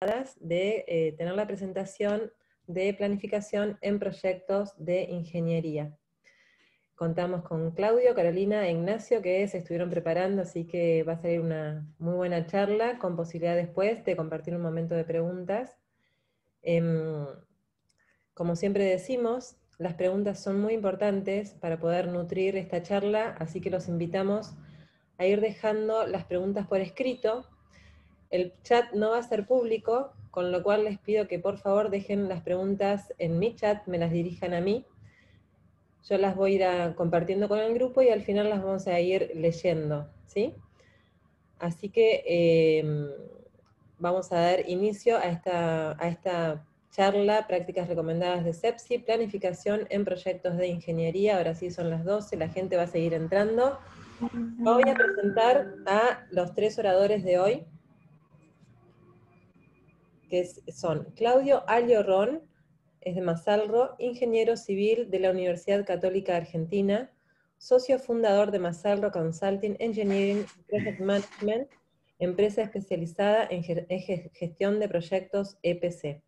de tener la presentación de planificación en proyectos de ingeniería. Contamos con Claudio, Carolina e Ignacio que se estuvieron preparando, así que va a ser una muy buena charla con posibilidad después de compartir un momento de preguntas. Como siempre decimos, las preguntas son muy importantes para poder nutrir esta charla, así que los invitamos a ir dejando las preguntas por escrito. El chat no va a ser público, con lo cual les pido que por favor dejen las preguntas en mi chat, me las dirijan a mí. Yo las voy a ir compartiendo con el grupo y al final las vamos a ir leyendo, ¿sí? Así que vamos a dar inicio a esta charla, prácticas recomendadas de CEPSI, planificación en proyectos de ingeniería. Ahora sí son las 12, la gente va a seguir entrando. Voy a presentar a los 3 oradores de hoy, que son Claudio Alliorrón, es de Masalro, ingeniero civil de la Universidad Católica Argentina, socio fundador de Masalro Consulting Engineering Project Management, empresa especializada en gestión de proyectos EPC.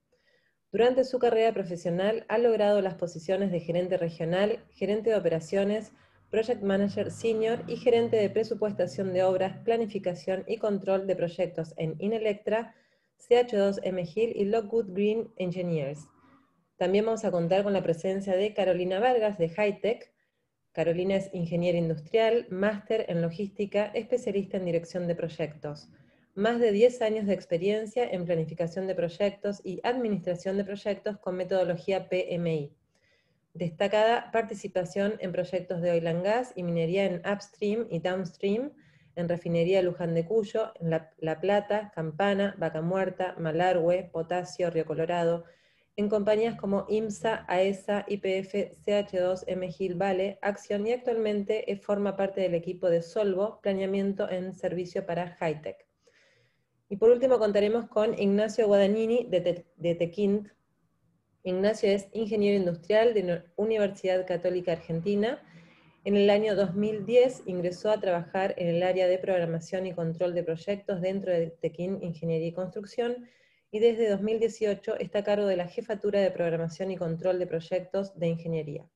Durante su carrera profesional ha logrado las posiciones de gerente regional, gerente de operaciones, project manager senior y gerente de presupuestación de obras, planificación y control de proyectos en Inelectra, CH2M Hill y Lockwood Green Engineers. También vamos a contar con la presencia de Carolina Vargas de Hightech. Carolina es ingeniera industrial, máster en logística, especialista en dirección de proyectos. Más de 10 años de experiencia en planificación de proyectos y administración de proyectos con metodología PMI. Destacada participación en proyectos de oil and gas y minería en upstream y downstream, en refinería Luján de Cuyo, en La Plata, Campana, Vaca Muerta, Malargüe, Potasio, Río Colorado, en compañías como IMSA, AESA, YPF, CH2M Hill Vale, Acción, y actualmente forma parte del equipo de Solvo, planeamiento en servicio para Hightech. Y por último contaremos con Ignacio Guadagnini de Tequint. Ignacio es ingeniero industrial de la Universidad Católica Argentina. En el año 2010 ingresó a trabajar en el área de programación y control de proyectos dentro de Tequint Ingeniería y Construcción, y desde 2018 está a cargo de la jefatura de programación y control de proyectos de ingeniería.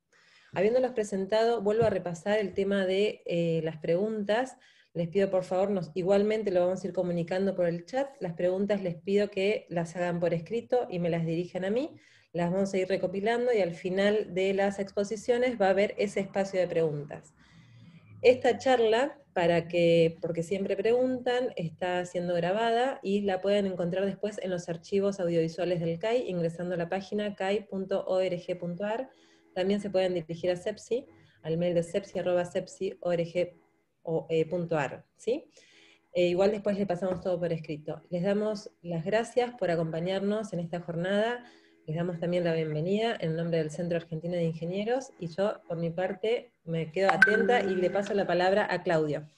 Habiéndolos presentado, vuelvo a repasar el tema de las preguntas. Les pido por favor, igualmente lo vamos a ir comunicando por el chat. Las preguntas les pido que las hagan por escrito y me las dirijan a mí. Las vamos a ir recopilando y al final de las exposiciones va a haber ese espacio de preguntas. Esta charla, porque siempre preguntan, está siendo grabada y la pueden encontrar después en los archivos audiovisuales del CAI, ingresando a la página cai.org.ar. También se pueden dirigir a CEPSI, al mail de sepsi@sepsi.org.ar, ¿sí? Igual después le pasamos todo por escrito. Les damos las gracias por acompañarnos en esta jornada. Les damos también la bienvenida en nombre del Centro Argentino de Ingenieros, y yo, por mi parte, me quedo atenta y le paso la palabra a Claudio.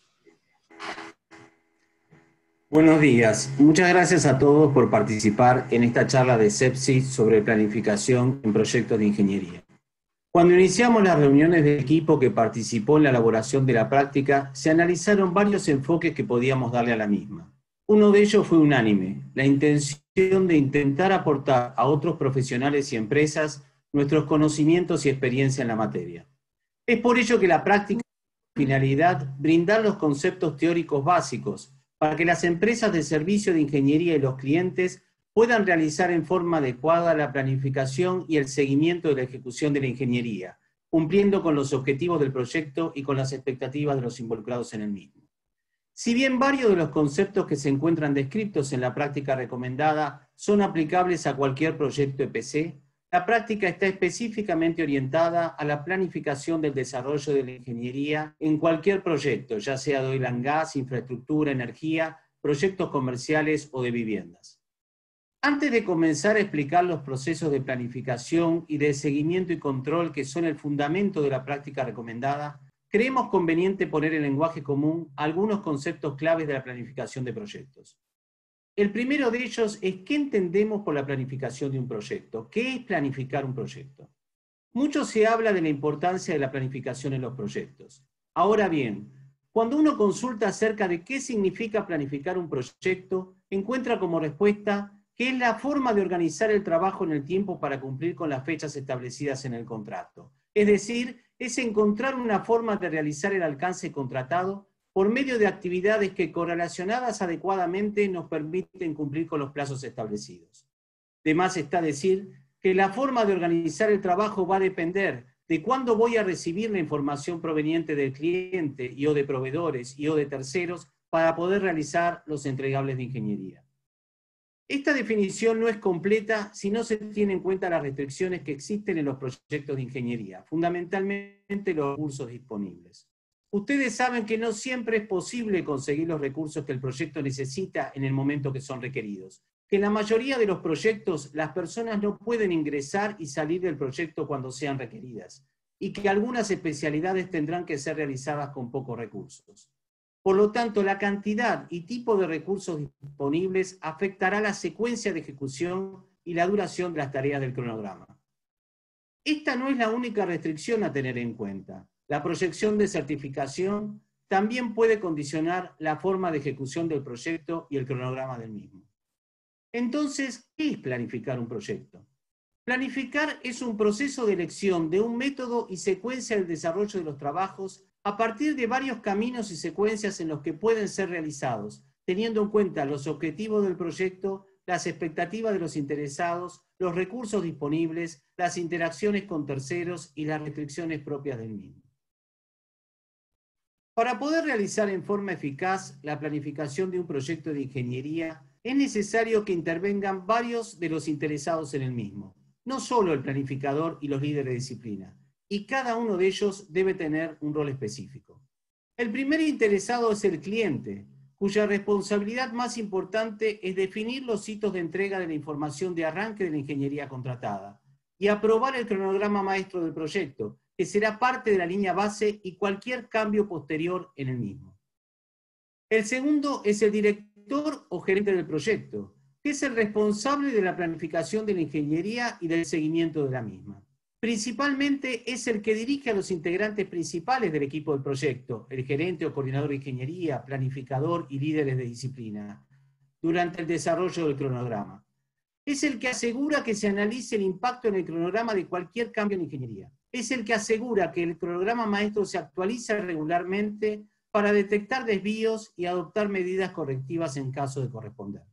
Buenos días. Muchas gracias a todos por participar en esta charla de CEPSI sobre planificación en proyectos de ingeniería. Cuando iniciamos las reuniones del equipo que participó en la elaboración de la práctica, se analizaron varios enfoques que podíamos darle a la misma. Uno de ellos fue unánime, la intención de intentar aportar a otros profesionales y empresas nuestros conocimientos y experiencia en la materia. Es por ello que la práctica tiene la finalidad brindar los conceptos teóricos básicos para que las empresas de servicio de ingeniería y los clientes puedan realizar en forma adecuada la planificación y el seguimiento de la ejecución de la ingeniería, cumpliendo con los objetivos del proyecto y con las expectativas de los involucrados en el mismo. Si bien varios de los conceptos que se encuentran descritos en la práctica recomendada son aplicables a cualquier proyecto EPC, la práctica está específicamente orientada a la planificación del desarrollo de la ingeniería en cualquier proyecto, ya sea de oil and gas, infraestructura, energía, proyectos comerciales o de viviendas. Antes de comenzar a explicar los procesos de planificación y de seguimiento y control que son el fundamento de la práctica recomendada, creemos conveniente poner en lenguaje común algunos conceptos claves de la planificación de proyectos. El primero de ellos es ¿qué entendemos por la planificación de un proyecto? ¿Qué es planificar un proyecto? Mucho se habla de la importancia de la planificación en los proyectos. Ahora bien, cuando uno consulta acerca de qué significa planificar un proyecto, encuentra como respuesta que es la forma de organizar el trabajo en el tiempo para cumplir con las fechas establecidas en el contrato. Es decir, es encontrar una forma de realizar el alcance contratado por medio de actividades que, correlacionadas adecuadamente, nos permiten cumplir con los plazos establecidos. De más está decir que la forma de organizar el trabajo va a depender de cuándo voy a recibir la información proveniente del cliente y o de proveedores y o de terceros para poder realizar los entregables de ingeniería. Esta definición no es completa si no se tiene en cuenta las restricciones que existen en los proyectos de ingeniería, fundamentalmente los recursos disponibles. Ustedes saben que no siempre es posible conseguir los recursos que el proyecto necesita en el momento que son requeridos, que en la mayoría de los proyectos las personas no pueden ingresar y salir del proyecto cuando sean requeridas, y que algunas especialidades tendrán que ser realizadas con pocos recursos. Por lo tanto, la cantidad y tipo de recursos disponibles afectará la secuencia de ejecución y la duración de las tareas del cronograma. Esta no es la única restricción a tener en cuenta. La proyección de certificación también puede condicionar la forma de ejecución del proyecto y el cronograma del mismo. Entonces, ¿qué es planificar un proyecto? Planificar es un proceso de elección de un método y secuencia del desarrollo de los trabajos a partir de varios caminos y secuencias en los que pueden ser realizados, teniendo en cuenta los objetivos del proyecto, las expectativas de los interesados, los recursos disponibles, las interacciones con terceros y las restricciones propias del mismo. Para poder realizar en forma eficaz la planificación de un proyecto de ingeniería, es necesario que intervengan varios de los interesados en el mismo, no solo el planificador y los líderes de disciplina, y cada uno de ellos debe tener un rol específico. El primer interesado es el cliente, cuya responsabilidad más importante es definir los hitos de entrega de la información de arranque de la ingeniería contratada y aprobar el cronograma maestro del proyecto, que será parte de la línea base y cualquier cambio posterior en el mismo. El segundo es el director o gerente del proyecto, que es el responsable de la planificación de la ingeniería y del seguimiento de la misma. Principalmente es el que dirige a los integrantes principales del equipo del proyecto, el gerente o coordinador de ingeniería, planificador y líderes de disciplina, durante el desarrollo del cronograma. Es el que asegura que se analice el impacto en el cronograma de cualquier cambio en ingeniería. Es el que asegura que el cronograma maestro se actualiza regularmente para detectar desvíos y adoptar medidas correctivas en caso de corresponder.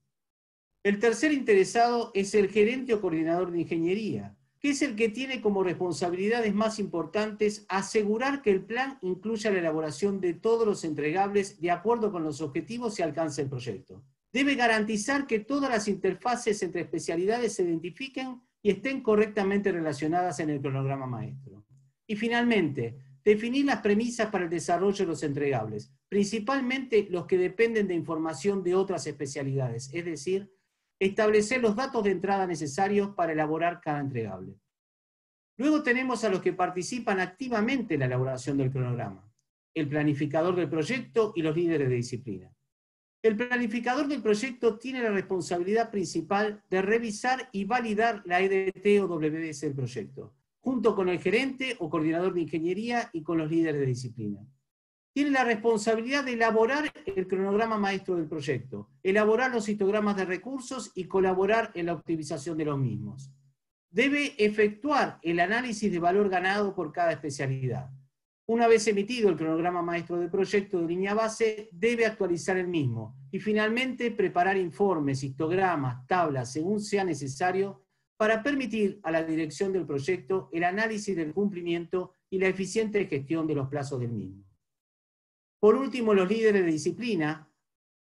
El tercer interesado es el gerente o coordinador de ingeniería, que es el que tiene como responsabilidades más importantes asegurar que el plan incluya la elaboración de todos los entregables de acuerdo con los objetivos y alcance del proyecto. Debe garantizar que todas las interfaces entre especialidades se identifiquen y estén correctamente relacionadas en el cronograma maestro. Y finalmente, definir las premisas para el desarrollo de los entregables, principalmente los que dependen de información de otras especialidades, es decir, establecer los datos de entrada necesarios para elaborar cada entregable. Luego tenemos a los que participan activamente en la elaboración del cronograma, el planificador del proyecto y los líderes de disciplina. El planificador del proyecto tiene la responsabilidad principal de revisar y validar la EDT o WBS del proyecto, junto con el gerente o coordinador de ingeniería y con los líderes de disciplina. Tiene la responsabilidad de elaborar el cronograma maestro del proyecto, elaborar los histogramas de recursos y colaborar en la optimización de los mismos. Debe efectuar el análisis de valor ganado por cada especialidad. Una vez emitido el cronograma maestro del proyecto de línea base, debe actualizar el mismo y finalmente preparar informes, histogramas, tablas, según sea necesario, para permitir a la dirección del proyecto el análisis del cumplimiento y la eficiente gestión de los plazos del mismo. Por último, los líderes de disciplina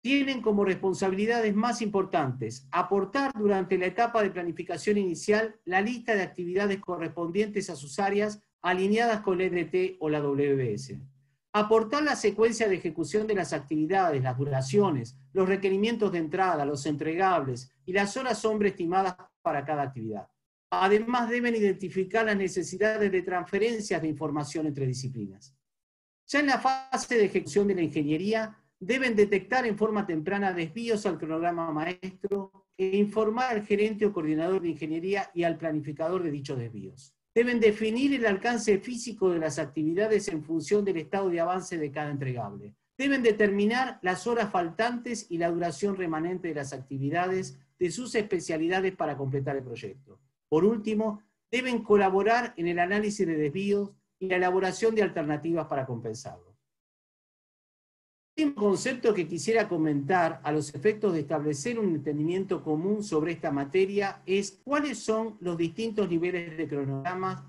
tienen como responsabilidades más importantes aportar durante la etapa de planificación inicial la lista de actividades correspondientes a sus áreas alineadas con la EDT o la WBS. Aportar la secuencia de ejecución de las actividades, las duraciones, los requerimientos de entrada, los entregables y las horas hombre estimadas para cada actividad. Además, deben identificar las necesidades de transferencias de información entre disciplinas. Ya en la fase de ejecución de la ingeniería, deben detectar en forma temprana desvíos al cronograma maestro e informar al gerente o coordinador de ingeniería y al planificador de dichos desvíos. Deben definir el alcance físico de las actividades en función del estado de avance de cada entregable. Deben determinar las horas faltantes y la duración remanente de las actividades de sus especialidades para completar el proyecto. Por último, deben colaborar en el análisis de desvíos y la elaboración de alternativas para compensarlos. Un concepto que quisiera comentar a los efectos de establecer un entendimiento común sobre esta materia es cuáles son los distintos niveles de cronogramas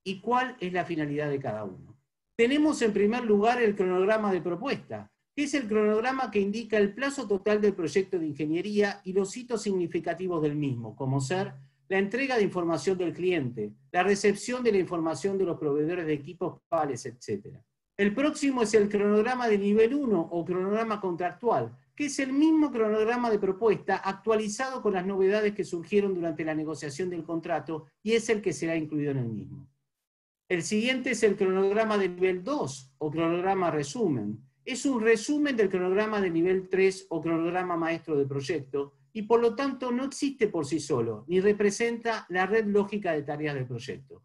y cuál es la finalidad de cada uno. Tenemos en primer lugar el cronograma de propuesta, que es el cronograma que indica el plazo total del proyecto de ingeniería y los hitos significativos del mismo, como ser la entrega de información del cliente, la recepción de la información de los proveedores de equipos PALES, etc. El próximo es el cronograma de nivel 1 o cronograma contractual, que es el mismo cronograma de propuesta actualizado con las novedades que surgieron durante la negociación del contrato y es el que será incluido en el mismo. El siguiente es el cronograma de nivel 2 o cronograma resumen. Es un resumen del cronograma de nivel 3 o cronograma maestro de proyecto y por lo tanto no existe por sí solo, ni representa la red lógica de tareas del proyecto.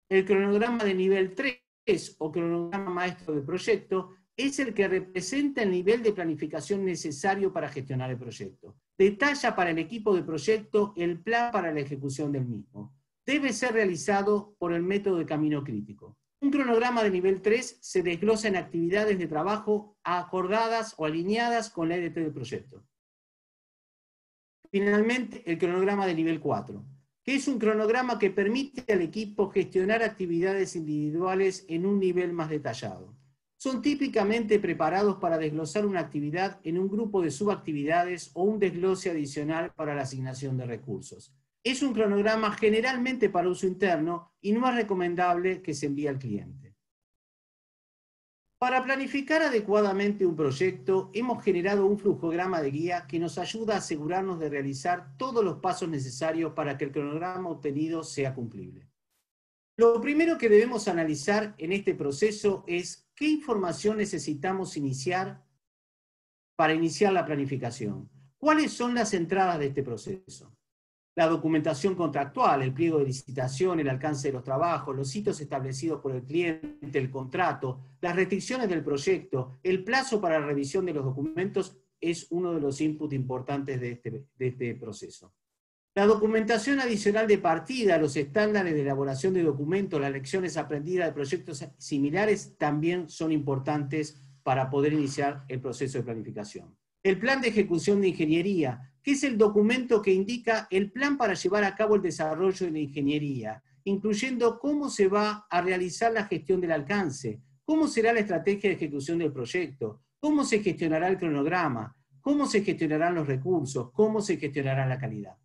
El cronograma de nivel 3 o cronograma maestro de proyecto es el que representa el nivel de planificación necesario para gestionar el proyecto. Detalla para el equipo de proyecto el plan para la ejecución del mismo. Debe ser realizado por el método de camino crítico. Un cronograma de nivel 3 se desglosa en actividades de trabajo acordadas o alineadas con la EDT del proyecto. Finalmente, el cronograma de nivel 4, que es un cronograma que permite al equipo gestionar actividades individuales en un nivel más detallado. Son típicamente preparados para desglosar una actividad en un grupo de subactividades o un desglose adicional para la asignación de recursos. Es un cronograma generalmente para uso interno y no es recomendable que se envíe al cliente. Para planificar adecuadamente un proyecto, hemos generado un flujograma de guía que nos ayuda a asegurarnos de realizar todos los pasos necesarios para que el cronograma obtenido sea cumplible. Lo primero que debemos analizar en este proceso es qué información necesitamos iniciar para iniciar la planificación. ¿Cuáles son las entradas de este proceso? La documentación contractual, el pliego de licitación, el alcance de los trabajos, los hitos establecidos por el cliente, el contrato, las restricciones del proyecto, el plazo para la revisión de los documentos es uno de los inputs importantes de este proceso. La documentación adicional de partida, los estándares de elaboración de documentos, las lecciones aprendidas de proyectos similares también son importantes para poder iniciar el proceso de planificación. El plan de ejecución de ingeniería, que es el documento que indica el plan para llevar a cabo el desarrollo de la ingeniería, incluyendo cómo se va a realizar la gestión del alcance, cómo será la estrategia de ejecución del proyecto, cómo se gestionará el cronograma, cómo se gestionarán los recursos, cómo se gestionará la calidad.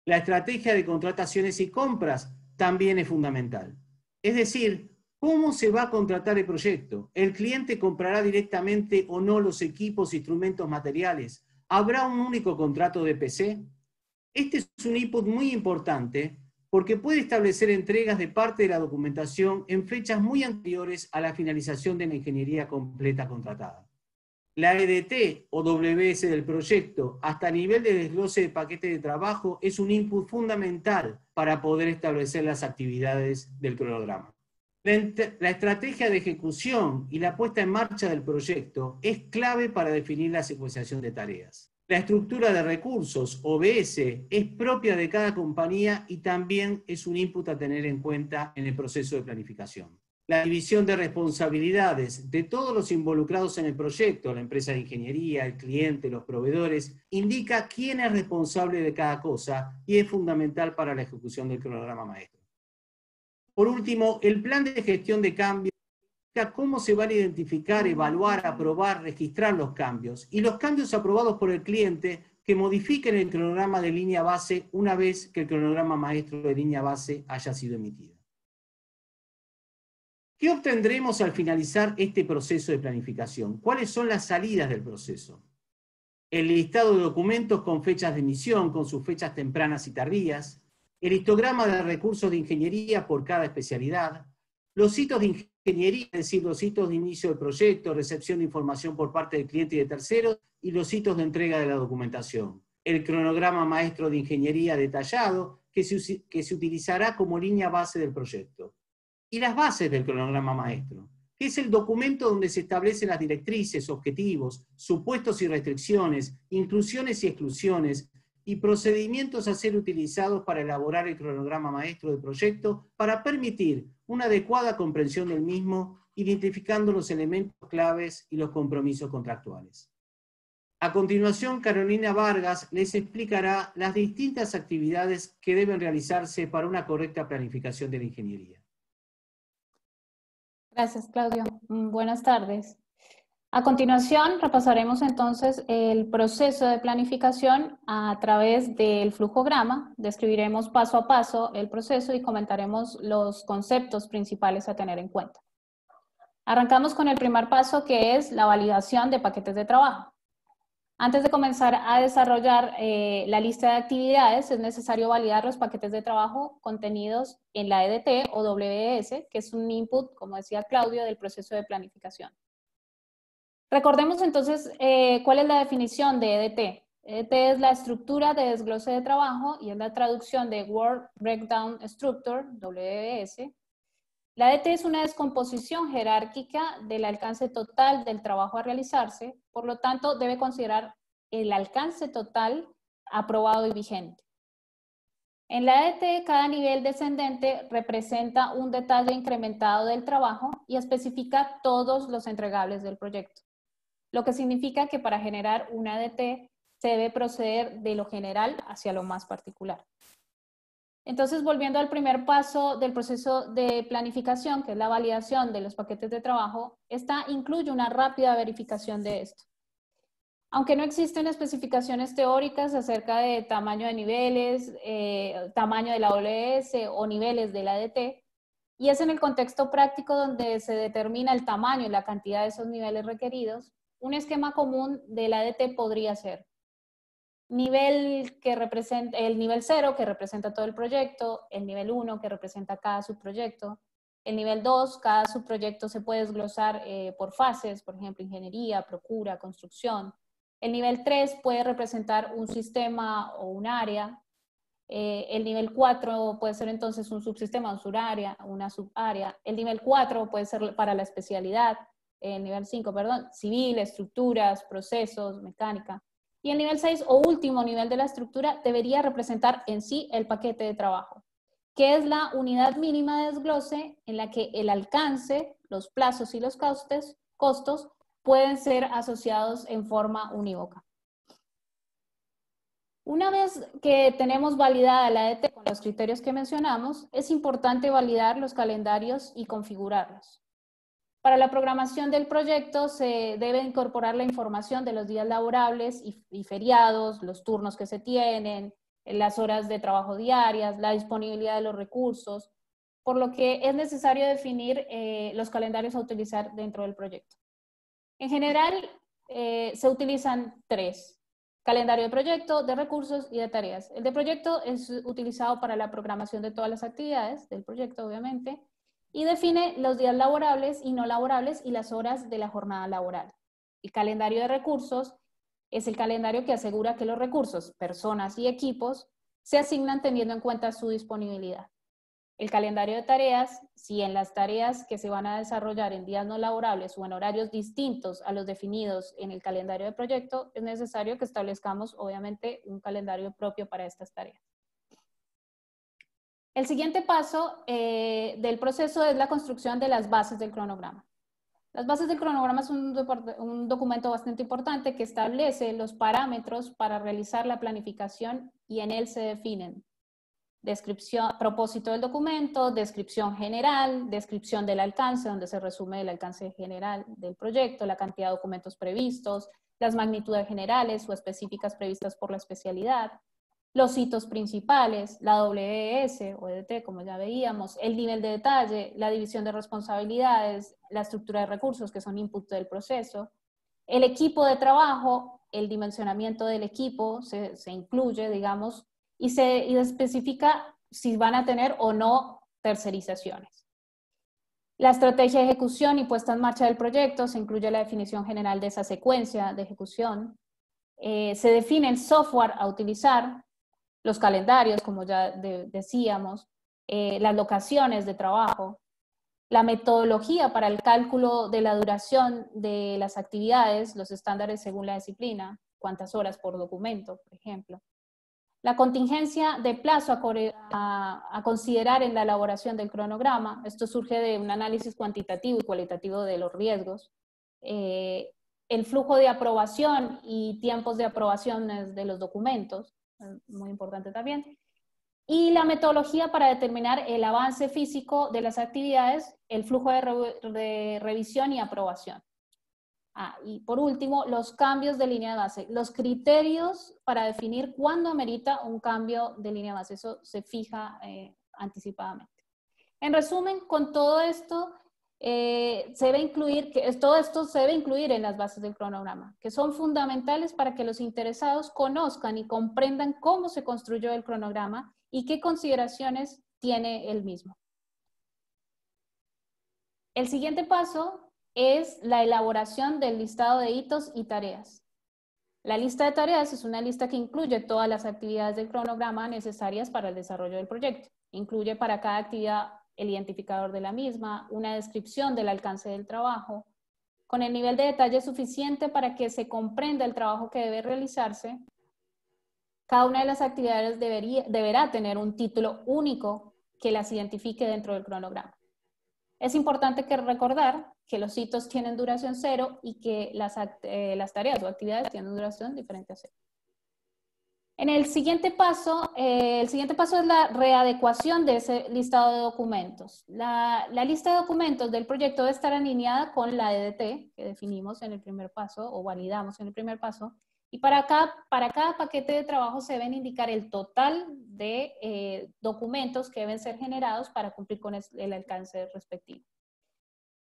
La estrategia de contrataciones y compras también es fundamental. Es decir, ¿cómo se va a contratar el proyecto? ¿El cliente comprará directamente o no los equipos, instrumentos, materiales? ¿Habrá un único contrato de PC? Este es un input muy importante porque puede establecer entregas de parte de la documentación en fechas muy anteriores a la finalización de la ingeniería completa contratada. La EDT o WS del proyecto, hasta nivel de desglose de paquete de trabajo, es un input fundamental para poder establecer las actividades del cronograma. La estrategia de ejecución y la puesta en marcha del proyecto es clave para definir la secuenciación de tareas. La estructura de recursos, OBS, es propia de cada compañía y también es un input a tener en cuenta en el proceso de planificación. La división de responsabilidades de todos los involucrados en el proyecto, la empresa de ingeniería, el cliente, los proveedores, indica quién es responsable de cada cosa y es fundamental para la ejecución del cronograma maestro. Por último, el plan de gestión de cambios indica cómo se van a identificar, evaluar, aprobar, registrar los cambios y los cambios aprobados por el cliente que modifiquen el cronograma de línea base una vez que el cronograma maestro de línea base haya sido emitido. ¿Qué obtendremos al finalizar este proceso de planificación? ¿Cuáles son las salidas del proceso? El listado de documentos con fechas de emisión, con sus fechas tempranas y tardías, el histograma de recursos de ingeniería por cada especialidad, los hitos de ingeniería, es decir, los hitos de inicio del proyecto, recepción de información por parte del cliente y de terceros, y los hitos de entrega de la documentación. El cronograma maestro de ingeniería detallado, que se utilizará como línea base del proyecto. Y las bases del cronograma maestro, que es el documento donde se establecen las directrices, objetivos, supuestos y restricciones, inclusiones y exclusiones, y procedimientos a ser utilizados para elaborar el cronograma maestro del proyecto para permitir una adecuada comprensión del mismo, identificando los elementos claves y los compromisos contractuales. A continuación, Carolina Vargas les explicará las distintas actividades que deben realizarse para una correcta planificación de la ingeniería. Gracias, Claudio. Buenas tardes. A continuación, repasaremos entonces el proceso de planificación a través del flujograma. Describiremos paso a paso el proceso y comentaremos los conceptos principales a tener en cuenta. Arrancamos con el primer paso, que es la validación de paquetes de trabajo. Antes de comenzar a desarrollar la lista de actividades, es necesario validar los paquetes de trabajo contenidos en la EDT o WS, que es un input, como decía Claudio, del proceso de planificación. Recordemos entonces cuál es la definición de EDT. EDT es la estructura de desglose de trabajo y es la traducción de Work Breakdown Structure, WBS. La EDT es una descomposición jerárquica del alcance total del trabajo a realizarse, por lo tanto debe considerar el alcance total aprobado y vigente. En la EDT, cada nivel descendente representa un detalle incrementado del trabajo y especifica todos los entregables del proyecto, lo que significa que para generar una EDT se debe proceder de lo general hacia lo más particular. Entonces, volviendo al primer paso del proceso de planificación, que es la validación de los paquetes de trabajo, esta incluye una rápida verificación de esto. Aunque no existen especificaciones teóricas acerca de tamaño de niveles, tamaño de la WS o niveles de la EDT, y es en el contexto práctico donde se determina el tamaño y la cantidad de esos niveles requeridos, un esquema común de la EDT podría ser el nivel 0, que representa todo el proyecto, el nivel 1, que representa cada subproyecto, el nivel 2, cada subproyecto se puede desglosar por fases, por ejemplo, ingeniería, procura, construcción. El nivel 3 puede representar un sistema o un área. El nivel 4 puede ser entonces un subsistema, un subárea, una subárea. El nivel 4 puede ser para la especialidad. El nivel 5, perdón, civil, estructuras, procesos, mecánica. Y el nivel 6 o último nivel de la estructura debería representar en sí el paquete de trabajo, que es la unidad mínima de desglose en la que el alcance, los plazos y los costos pueden ser asociados en forma unívoca. Una vez que tenemos validada la EDT con los criterios que mencionamos, es importante validar los calendarios y configurarlos. Para la programación del proyecto se debe incorporar la información de los días laborables y feriados, los turnos que se tienen, las horas de trabajo diarias, la disponibilidad de los recursos, por lo que es necesario definir los calendarios a utilizar dentro del proyecto. En general, se utilizan 3: calendario de proyecto, de recursos y de tareas. El de proyecto es utilizado para la programación de todas las actividades del proyecto, obviamente, y define los días laborables y no laborables y las horas de la jornada laboral. El calendario de recursos es el calendario que asegura que los recursos, personas y equipos se asignan teniendo en cuenta su disponibilidad. El calendario de tareas, si en las tareas que se van a desarrollar en días no laborables o en horarios distintos a los definidos en el calendario de proyecto, es necesario que establezcamos, obviamente, un calendario propio para estas tareas. El siguiente paso del proceso es la construcción de las bases del cronograma. Las bases del cronograma es un documento bastante importante que establece los parámetros para realizar la planificación y en él se definen descripción, propósito del documento, descripción general, descripción del alcance, donde se resume el alcance general del proyecto, la cantidad de documentos previstos, las magnitudes generales o específicas previstas por la especialidad, los hitos principales, la WS o EDT, como ya veíamos, el nivel de detalle, la división de responsabilidades, la estructura de recursos, que son inputs del proceso, el equipo de trabajo, el dimensionamiento del equipo se incluye, digamos, y se especifica si van a tener o no tercerizaciones. La estrategia de ejecución y puesta en marcha del proyecto, se incluye la definición general de esa secuencia de ejecución. Se define el software a utilizar, los calendarios, como ya decíamos, las locaciones de trabajo, la metodología para el cálculo de la duración de las actividades, los estándares según la disciplina, cuántas horas por documento, por ejemplo. La contingencia de plazo a considerar en la elaboración del cronograma. Esto surge de un análisis cuantitativo y cualitativo de los riesgos. El flujo de aprobación y tiempos de aprobación de los documentos, muy importante también. Y la metodología para determinar el avance físico de las actividades, el flujo de revisión y aprobación. Y por último, los cambios de línea de base, los criterios para definir cuándo amerita un cambio de línea de base, eso se fija anticipadamente. En resumen, con todo esto, todo esto se debe incluir en las bases del cronograma, que son fundamentales para que los interesados conozcan y comprendan cómo se construyó el cronograma y qué consideraciones tiene el mismo. El siguiente paso es la elaboración del listado de hitos y tareas. La lista de tareas es una lista que incluye todas las actividades del cronograma necesarias para el desarrollo del proyecto. Incluye para cada actividad el identificador de la misma, una descripción del alcance del trabajo, con el nivel de detalle suficiente para que se comprenda el trabajo que debe realizarse. Cada una de las actividades deberá tener un título único que las identifique dentro del cronograma. Es importante recordar que los hitos tienen duración 0 y que las tareas o actividades tienen duración diferente a 0. El siguiente paso es la readecuación de ese listado de documentos. La lista de documentos del proyecto debe estar alineada con la DDT que definimos en el primer paso o validamos en el primer paso. Y para cada paquete de trabajo se deben indicar el total de documentos que deben ser generados para cumplir con el alcance respectivo.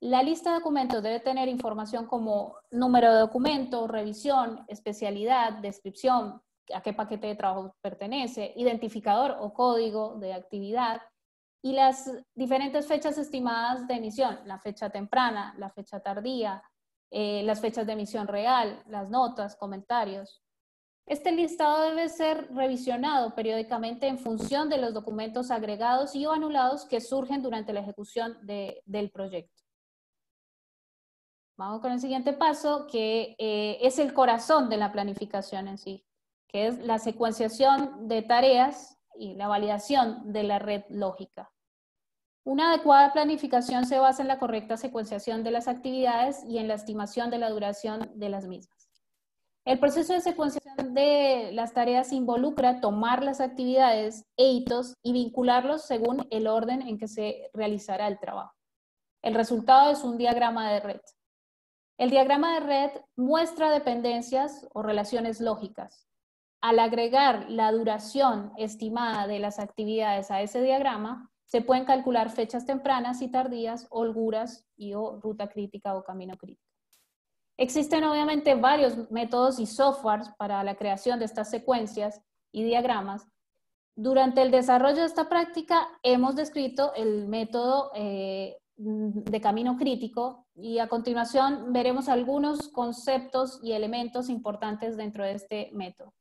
La lista de documentos debe tener información como número de documento, revisión, especialidad, descripción, a qué paquete de trabajo pertenece, identificador o código de actividad y las diferentes fechas estimadas de emisión, la fecha temprana, la fecha tardía, las fechas de emisión real, las notas, comentarios. Este listado debe ser revisionado periódicamente en función de los documentos agregados y o anulados que surgen durante la ejecución del proyecto. Vamos con el siguiente paso, que es el corazón de la planificación en sí, que es la secuenciación de tareas y la validación de la red lógica. Una adecuada planificación se basa en la correcta secuenciación de las actividades y en la estimación de la duración de las mismas. El proceso de secuenciación de las tareas involucra tomar las actividades e hitos y vincularlos según el orden en que se realizará el trabajo. El resultado es un diagrama de red. El diagrama de red muestra dependencias o relaciones lógicas. Al agregar la duración estimada de las actividades a ese diagrama, se pueden calcular fechas tempranas y tardías, holguras y o ruta crítica o camino crítico. Existen obviamente varios métodos y softwares para la creación de estas secuencias y diagramas. Durante el desarrollo de esta práctica hemos descrito el método de camino crítico y a continuación veremos algunos conceptos y elementos importantes dentro de este método.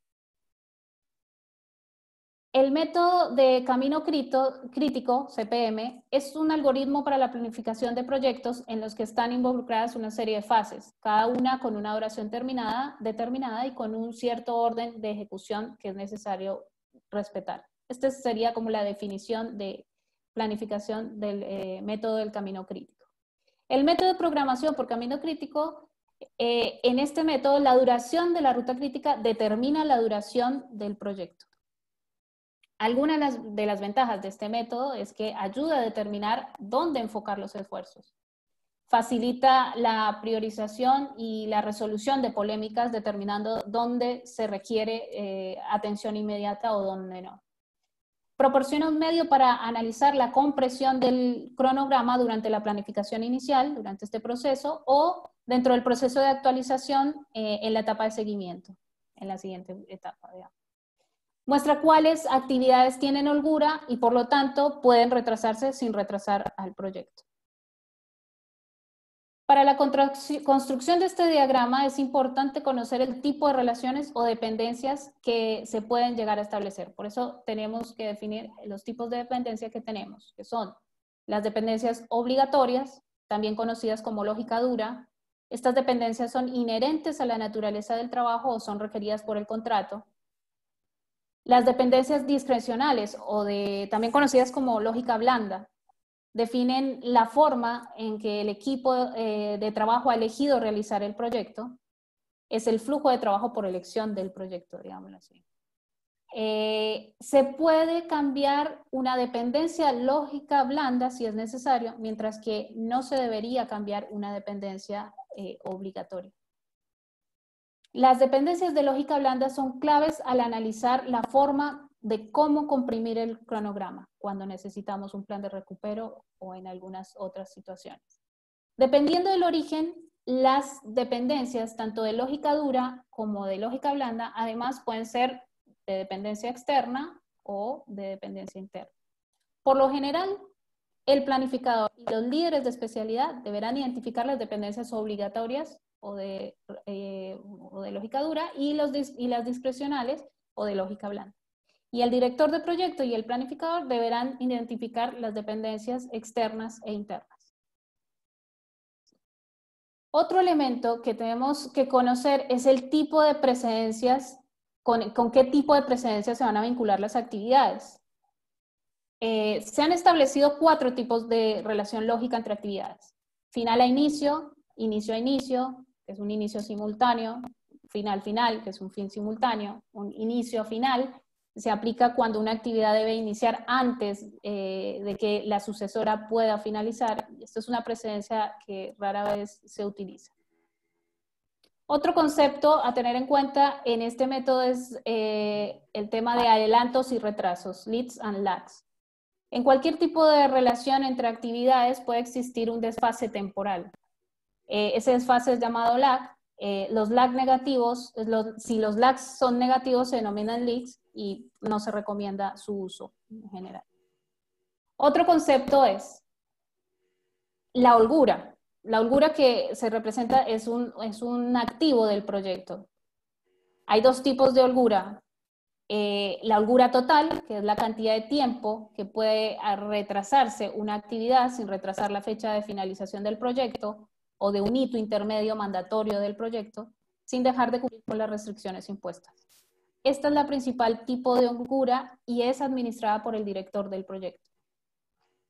El método de camino crítico, CPM, es un algoritmo para la planificación de proyectos en los que están involucradas una serie de fases, cada una con una duración determinada y con un cierto orden de ejecución que es necesario respetar. Esta sería como la definición de planificación del método del camino crítico. El método de programación por camino crítico, en este método la duración de la ruta crítica determina la duración del proyecto. Algunas de las ventajas de este método es que ayuda a determinar dónde enfocar los esfuerzos. Facilita la priorización y la resolución de polémicas determinando dónde se requiere atención inmediata o dónde no. Proporciona un medio para analizar la compresión del cronograma durante la planificación inicial, durante este proceso, o dentro del proceso de actualización en la etapa de seguimiento, en la siguiente etapa, digamos. Muestra cuáles actividades tienen holgura y por lo tanto pueden retrasarse sin retrasar al proyecto. Para la construcción de este diagrama es importante conocer el tipo de relaciones o dependencias que se pueden llegar a establecer. Por eso tenemos que definir los tipos de dependencia que tenemos, que son las dependencias obligatorias, también conocidas como lógica dura. Estas dependencias son inherentes a la naturaleza del trabajo o son requeridas por el contrato. Las dependencias discrecionales, también conocidas como lógica blanda, definen la forma en que el equipo de trabajo ha elegido realizar el proyecto. Es el flujo de trabajo por elección del proyecto, digámoslo así. Se puede cambiar una dependencia lógica blanda si es necesario, mientras que no se debería cambiar una dependencia obligatoria. Las dependencias de lógica blanda son claves al analizar la forma de cómo comprimir el cronograma cuando necesitamos un plan de recupero o en algunas otras situaciones. Dependiendo del origen, las dependencias, tanto de lógica dura como de lógica blanda, además pueden ser de dependencia externa o de dependencia interna. Por lo general, el planificador y los líderes de especialidad deberán identificar las dependencias obligatorias o de lógica dura y las discrecionales o de lógica blanda. Y el director de proyecto y el planificador deberán identificar las dependencias externas e internas. Otro elemento que tenemos que conocer es el tipo de precedencias, con qué tipo de precedencias se van a vincular las actividades. Se han establecido 4 tipos de relación lógica entre actividades. Final a inicio, inicio a inicio, que es un inicio simultáneo, final final, que es un fin simultáneo, un inicio a final, se aplica cuando una actividad debe iniciar antes de que la sucesora pueda finalizar. Esto es una precedencia que rara vez se utiliza. Otro concepto a tener en cuenta en este método es el tema de adelantos y retrasos, leads and lags. En cualquier tipo de relación entre actividades puede existir un desfase temporal. Ese desfase es llamado lag. Los lag negativos, si los lags son negativos se denominan leads y no se recomienda su uso en general. Otro concepto es la holgura. La holgura que se representa es un activo del proyecto. Hay 2 tipos de holgura. La holgura total, que es la cantidad de tiempo que puede retrasarse una actividad sin retrasar la fecha de finalización del proyecto o de un hito intermedio mandatorio del proyecto, sin dejar de cumplir con las restricciones impuestas. Esta es la principal tipo de holgura y es administrada por el director del proyecto.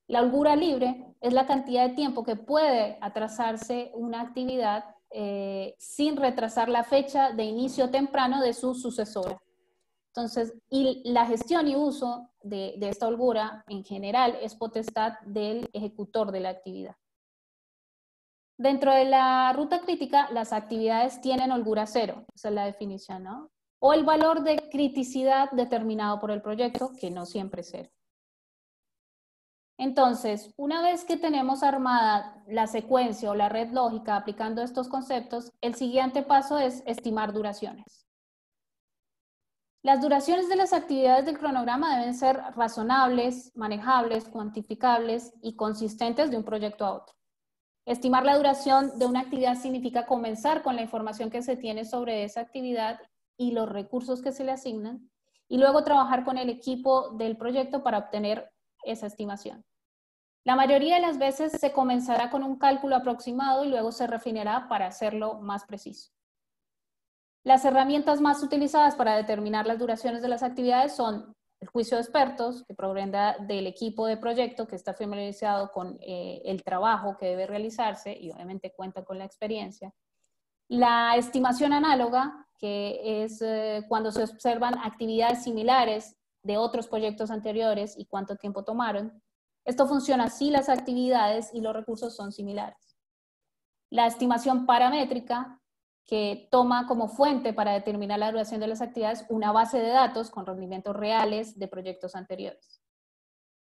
La holgura libre es la cantidad de tiempo que puede atrasarse una actividad sin retrasar la fecha de inicio temprano de su sucesora. Entonces, y la gestión y uso de esta holgura en general es potestad del ejecutor de la actividad. Dentro de la ruta crítica, las actividades tienen holgura cero, esa es la definición, ¿no? O el valor de criticidad determinado por el proyecto, que no siempre es cero. Entonces, una vez que tenemos armada la secuencia o la red lógica aplicando estos conceptos, el siguiente paso es estimar duraciones. Las duraciones de las actividades del cronograma deben ser razonables, manejables, cuantificables y consistentes de un proyecto a otro. Estimar la duración de una actividad significa comenzar con la información que se tiene sobre esa actividad y los recursos que se le asignan, y luego trabajar con el equipo del proyecto para obtener esa estimación. La mayoría de las veces se comenzará con un cálculo aproximado y luego se refinará para hacerlo más preciso. Las herramientas más utilizadas para determinar las duraciones de las actividades son el juicio de expertos, que proviene del equipo de proyecto que está familiarizado con el trabajo que debe realizarse y obviamente cuenta con la experiencia. La estimación análoga, que es cuando se observan actividades similares de otros proyectos anteriores y cuánto tiempo tomaron. Esto funciona si las actividades y los recursos son similares. La estimación paramétrica, que toma como fuente para determinar la duración de las actividades una base de datos con rendimientos reales de proyectos anteriores.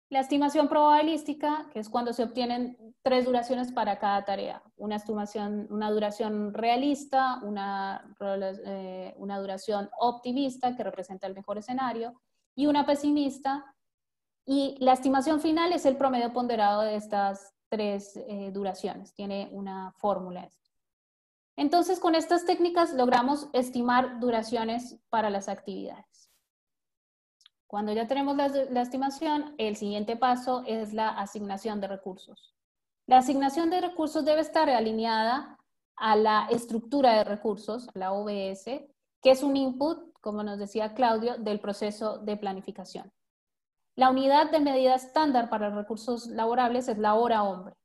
La estimación probabilística, que es cuando se obtienen 3 duraciones para cada tarea. Una duración realista, una duración optimista, que representa el mejor escenario, y una pesimista. Y la estimación final es el promedio ponderado de estas 3 duraciones. Tiene una fórmula. Entonces, con estas técnicas logramos estimar duraciones para las actividades. Cuando ya tenemos la estimación, el siguiente paso es la asignación de recursos. La asignación de recursos debe estar alineada a la estructura de recursos, la OBS, que es un input como nos decía Claudio, del proceso de planificación. La unidad de medida estándar para recursos laborables es la hora hombre.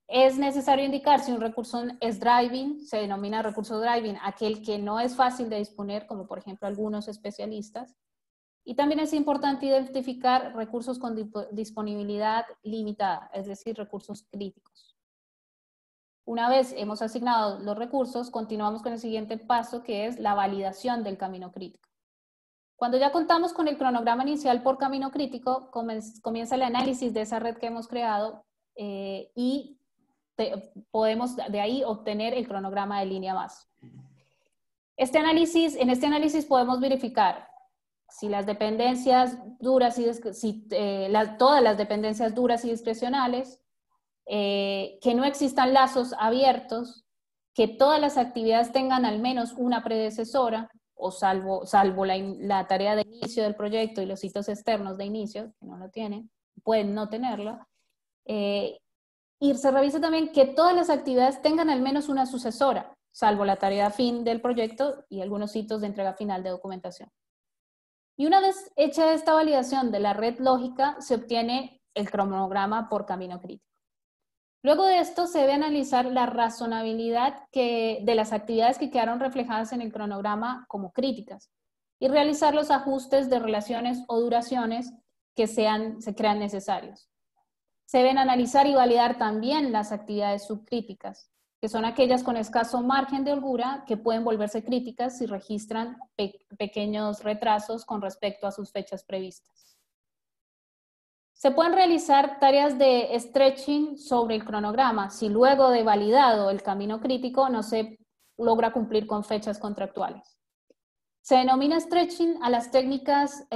Es necesario indicar si un recurso es driving, se denomina recurso driving, aquel que no es fácil de disponer, como por ejemplo algunos especialistas. Y también es importante identificar recursos con disponibilidad limitada, es decir, recursos críticos. Una vez hemos asignado los recursos, continuamos con el siguiente paso, que es la validación del camino crítico. Cuando ya contamos con el cronograma inicial por camino crítico, comienza el análisis de esa red que hemos creado y podemos de ahí obtener el cronograma de línea base. En este análisis podemos verificar si las dependencias duras y todas las dependencias duras y discrecionales, que no existan lazos abiertos, que todas las actividades tengan al menos una predecesora, o salvo la tarea de inicio del proyecto y los hitos externos de inicio, que no lo tienen, pueden no tenerlo. Y se revisa también que todas las actividades tengan al menos una sucesora, salvo la tarea fin del proyecto y algunos hitos de entrega final de documentación. Y una vez hecha esta validación de la red lógica, se obtiene el cronograma por camino crítico. Luego de esto se debe analizar la razonabilidad de las actividades que quedaron reflejadas en el cronograma como críticas y realizar los ajustes de relaciones o duraciones que se crean necesarios. Se deben analizar y validar también las actividades subcríticas, que son aquellas con escaso margen de holgura que pueden volverse críticas si registran pequeños retrasos con respecto a sus fechas previstas. Se pueden realizar tareas de stretching sobre el cronograma si luego de validado el camino crítico no se logra cumplir con fechas contractuales. Se denomina stretching a las técnicas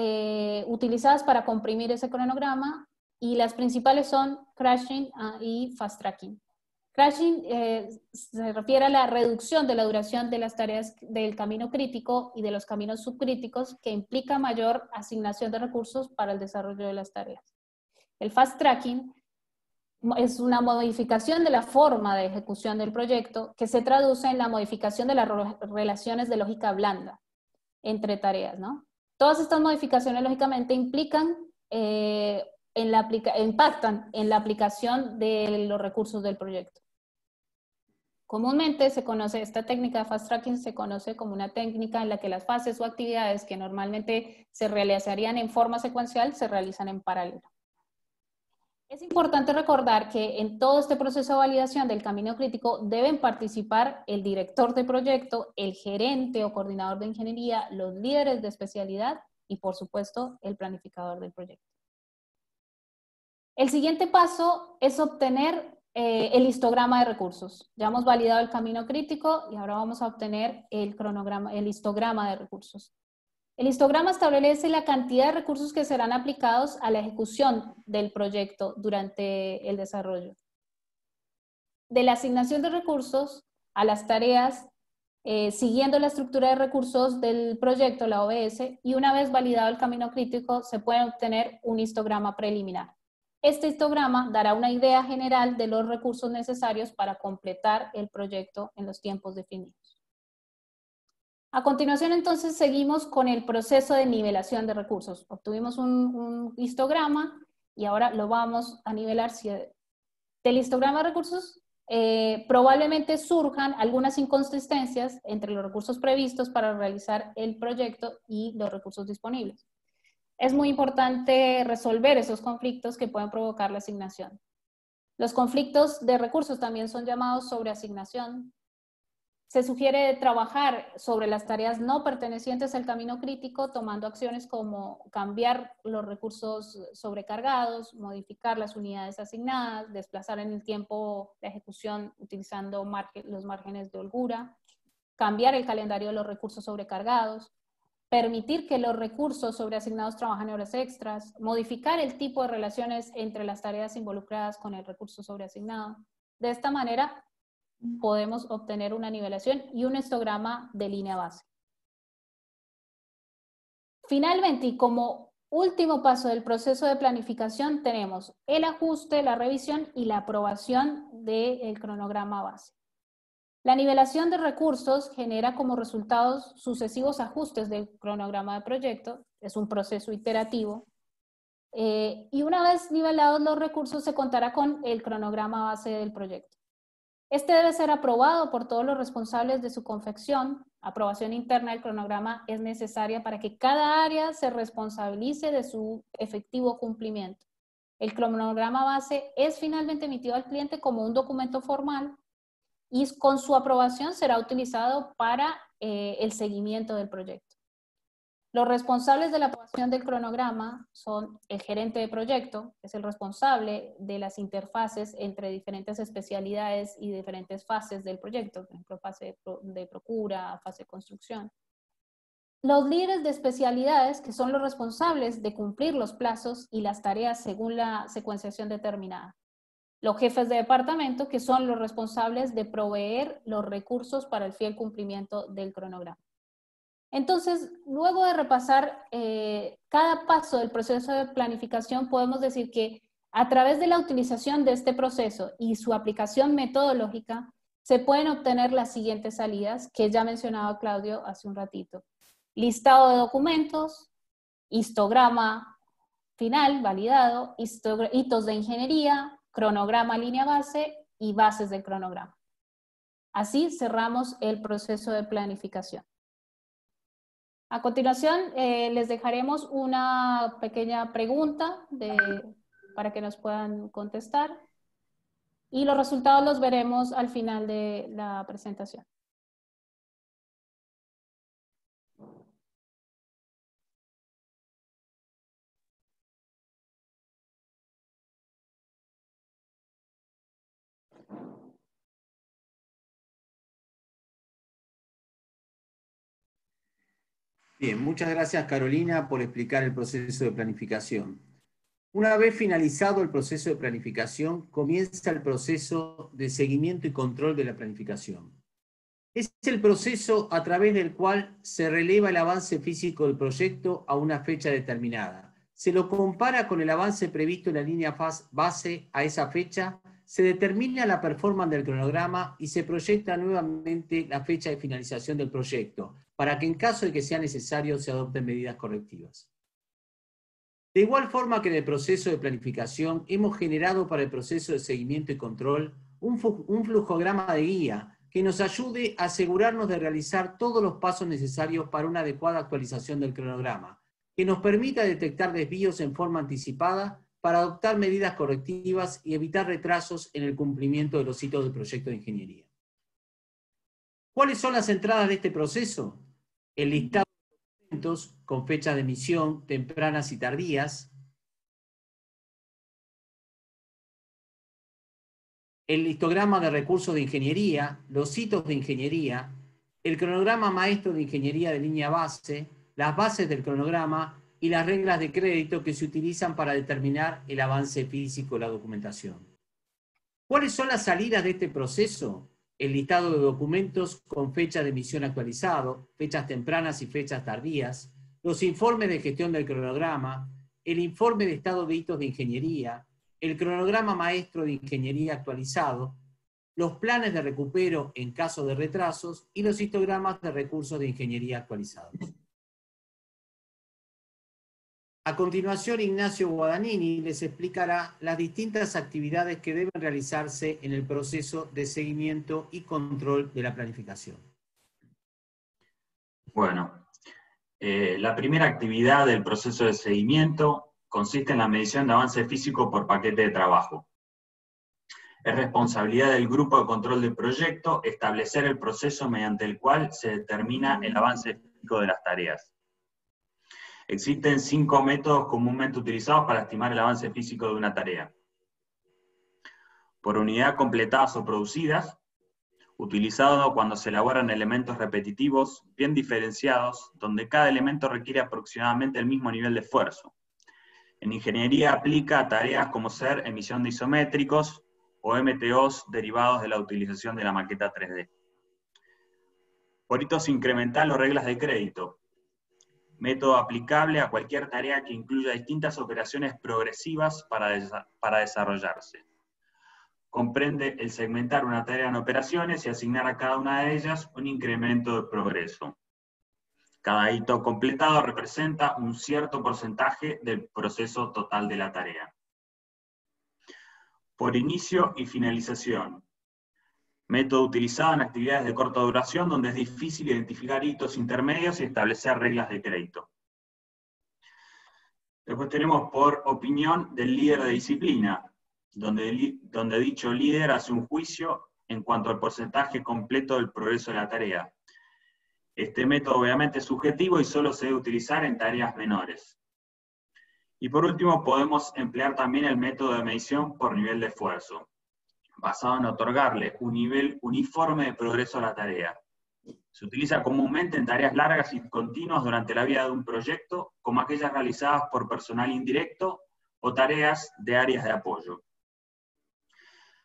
utilizadas para comprimir ese cronograma y las principales son crashing y fast tracking. Crashing se refiere a la reducción de la duración de las tareas del camino crítico y de los caminos subcríticos que implica mayor asignación de recursos para el desarrollo de las tareas. El fast tracking es una modificación de la forma de ejecución del proyecto que se traduce en la modificación de las relaciones de lógica blanda entre tareas, ¿no? Todas estas modificaciones, lógicamente, impactan en la aplicación de los recursos del proyecto. Comúnmente esta técnica de fast tracking se conoce como una técnica en la que las fases o actividades que normalmente se realizarían en forma secuencial se realizan en paralelo. Es importante recordar que en todo este proceso de validación del camino crítico deben participar el director de proyecto, el gerente o coordinador de ingeniería, los líderes de especialidad y, por supuesto, el planificador del proyecto. El siguiente paso es obtener el histograma de recursos. Ya hemos validado el camino crítico y ahora vamos a obtener el histograma de recursos. El histograma establece la cantidad de recursos que serán aplicados a la ejecución del proyecto durante el desarrollo. De la asignación de recursos a las tareas, siguiendo la estructura de recursos del proyecto, la OBS, y una vez validado el camino crítico, se puede obtener un histograma preliminar. Este histograma dará una idea general de los recursos necesarios para completar el proyecto en los tiempos definidos. A continuación, entonces, seguimos con el proceso de nivelación de recursos. Obtuvimos un histograma y ahora lo vamos a nivelar. Del histograma de recursos probablemente surjan algunas inconsistencias entre los recursos previstos para realizar el proyecto y los recursos disponibles. Es muy importante resolver esos conflictos que pueden provocar la asignación. Los conflictos de recursos también son llamados sobreasignación. Se sugiere trabajar sobre las tareas no pertenecientes al camino crítico, tomando acciones como cambiar los recursos sobrecargados, modificar las unidades asignadas, desplazar en el tiempo la ejecución utilizando los márgenes de holgura, cambiar el calendario de los recursos sobrecargados, permitir que los recursos sobreasignados trabajen horas extras, modificar el tipo de relaciones entre las tareas involucradas con el recurso sobreasignado. De esta manera, podemos obtener una nivelación y un histograma de línea base. Finalmente, y como último paso del proceso de planificación, tenemos el ajuste, la revisión y la aprobación del cronograma base. La nivelación de recursos genera como resultados sucesivos ajustes del cronograma de proyecto, es un proceso iterativo, y una vez nivelados los recursos se contará con el cronograma base del proyecto. Este debe ser aprobado por todos los responsables de su confección. Aprobación interna del cronograma es necesaria para que cada área se responsabilice de su efectivo cumplimiento. El cronograma base es finalmente emitido al cliente como un documento formal y con su aprobación será utilizado para el seguimiento del proyecto. Los responsables de la aprobación del cronograma son el gerente de proyecto, que es el responsable de las interfaces entre diferentes especialidades y diferentes fases del proyecto, por ejemplo, fase de procura, fase de construcción. Los líderes de especialidades, que son los responsables de cumplir los plazos y las tareas según la secuenciación determinada. Los jefes de departamento, que son los responsables de proveer los recursos para el fiel cumplimiento del cronograma. Entonces, luego de repasar cada paso del proceso de planificación, podemos decir que a través de la utilización de este proceso y su aplicación metodológica, se pueden obtener las siguientes salidas que ya mencionaba Claudio hace un ratito. Listado de documentos, histograma final validado, hitos de ingeniería, cronograma línea base y bases del cronograma. Así cerramos el proceso de planificación. A continuación, les dejaremos una pequeña pregunta para que nos puedan contestar y los resultados los veremos al final de la presentación. Bien, muchas gracias Carolina por explicar el proceso de planificación. Una vez finalizado el proceso de planificación, comienza el proceso de seguimiento y control de la planificación. Es el proceso a través del cual se releva el avance físico del proyecto a una fecha determinada. Se lo compara con el avance previsto en la línea base a esa fecha, se determina la performance del cronograma y se proyecta nuevamente la fecha de finalización del proyecto, para que en caso de que sea necesario se adopten medidas correctivas. De igual forma que en el proceso de planificación, hemos generado para el proceso de seguimiento y control un flujograma de guía que nos ayude a asegurarnos de realizar todos los pasos necesarios para una adecuada actualización del cronograma, que nos permita detectar desvíos en forma anticipada para adoptar medidas correctivas y evitar retrasos en el cumplimiento de los hitos del proyecto de ingeniería. ¿Cuáles son las entradas de este proceso? El listado de documentos con fechas de emisión tempranas y tardías, el histograma de recursos de ingeniería, los hitos de ingeniería, el cronograma maestro de ingeniería de línea base, las bases del cronograma y las reglas de crédito que se utilizan para determinar el avance físico de la documentación. ¿Cuáles son las salidas de este proceso? El listado de documentos con fecha de emisión actualizado, fechas tempranas y fechas tardías, los informes de gestión del cronograma, el informe de estado de hitos de ingeniería, el cronograma maestro de ingeniería actualizado, los planes de recupero en caso de retrasos y los histogramas de recursos de ingeniería actualizados. A continuación, Ignacio Guadagnini les explicará las distintas actividades que deben realizarse en el proceso de seguimiento y control de la planificación. Bueno, la primera actividad del proceso de seguimiento consiste en la medición de avance físico por paquete de trabajo. Es responsabilidad del grupo de control del proyecto establecer el proceso mediante el cual se determina el avance físico de las tareas. Existen 5 métodos comúnmente utilizados para estimar el avance físico de una tarea. Por unidad completadas o producidas, utilizado cuando se elaboran elementos repetitivos bien diferenciados, donde cada elemento requiere aproximadamente el mismo nivel de esfuerzo. En ingeniería aplica a tareas como ser emisión de isométricos o MTOs derivados de la utilización de la maqueta 3D. Por hitos incrementales o reglas de crédito. Método aplicable a cualquier tarea que incluya distintas operaciones progresivas para desarrollarse. comprende el segmentar una tarea en operaciones y asignar a cada una de ellas un incremento de progreso. Cada hito completado representa un cierto porcentaje del proceso total de la tarea. Por inicio y finalización. Método utilizado en actividades de corta duración donde es difícil identificar hitos intermedios y establecer reglas de crédito. Después tenemos por opinión del líder de disciplina, donde dicho líder hace un juicio en cuanto al porcentaje completo del progreso de la tarea. Este método obviamente es subjetivo y solo se debe utilizar en tareas menores. Y por último podemos emplear también el método de medición por nivel de esfuerzo, basado en otorgarle un nivel uniforme de progreso a la tarea. Se utiliza comúnmente en tareas largas y continuas durante la vida de un proyecto, como aquellas realizadas por personal indirecto o tareas de áreas de apoyo.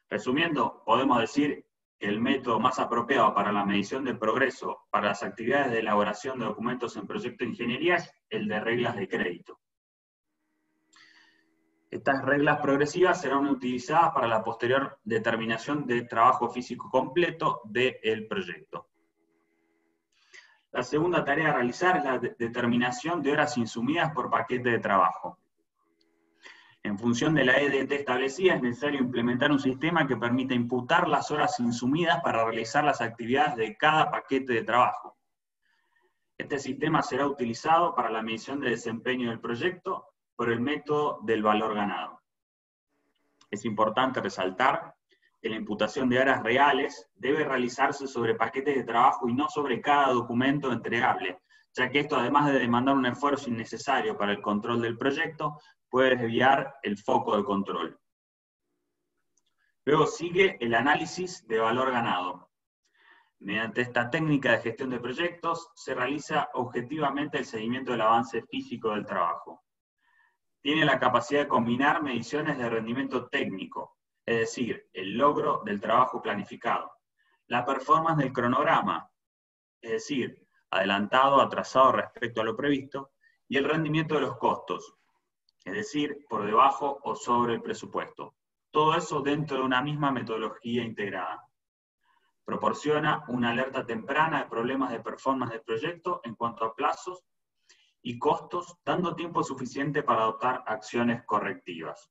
Resumiendo, podemos decir que el método más apropiado para la medición del progreso para las actividades de elaboración de documentos en proyecto de ingeniería es el de reglas de crédito. Estas reglas progresivas serán utilizadas para la posterior determinación del trabajo físico completo del proyecto. La segunda tarea a realizar es la determinación de horas insumidas por paquete de trabajo. En función de la EDT establecida, es necesario implementar un sistema que permita imputar las horas insumidas para realizar las actividades de cada paquete de trabajo. Este sistema será utilizado para la medición de desempeño del proyecto por el método del valor ganado. Es importante resaltar que la imputación de horas reales debe realizarse sobre paquetes de trabajo y no sobre cada documento entregable, ya que esto, además de demandar un esfuerzo innecesario para el control del proyecto, puede desviar el foco de control. Luego sigue el análisis de valor ganado. Mediante esta técnica de gestión de proyectos, se realiza objetivamente el seguimiento del avance físico del trabajo. Tiene la capacidad de combinar mediciones de rendimiento técnico, es decir, el logro del trabajo planificado, la performance del cronograma, es decir, adelantado o atrasado respecto a lo previsto, y el rendimiento de los costos, es decir, por debajo o sobre el presupuesto. Todo eso dentro de una misma metodología integrada. Proporciona una alerta temprana de problemas de performance del proyecto en cuanto a plazos y costos, dando tiempo suficiente para adoptar acciones correctivas.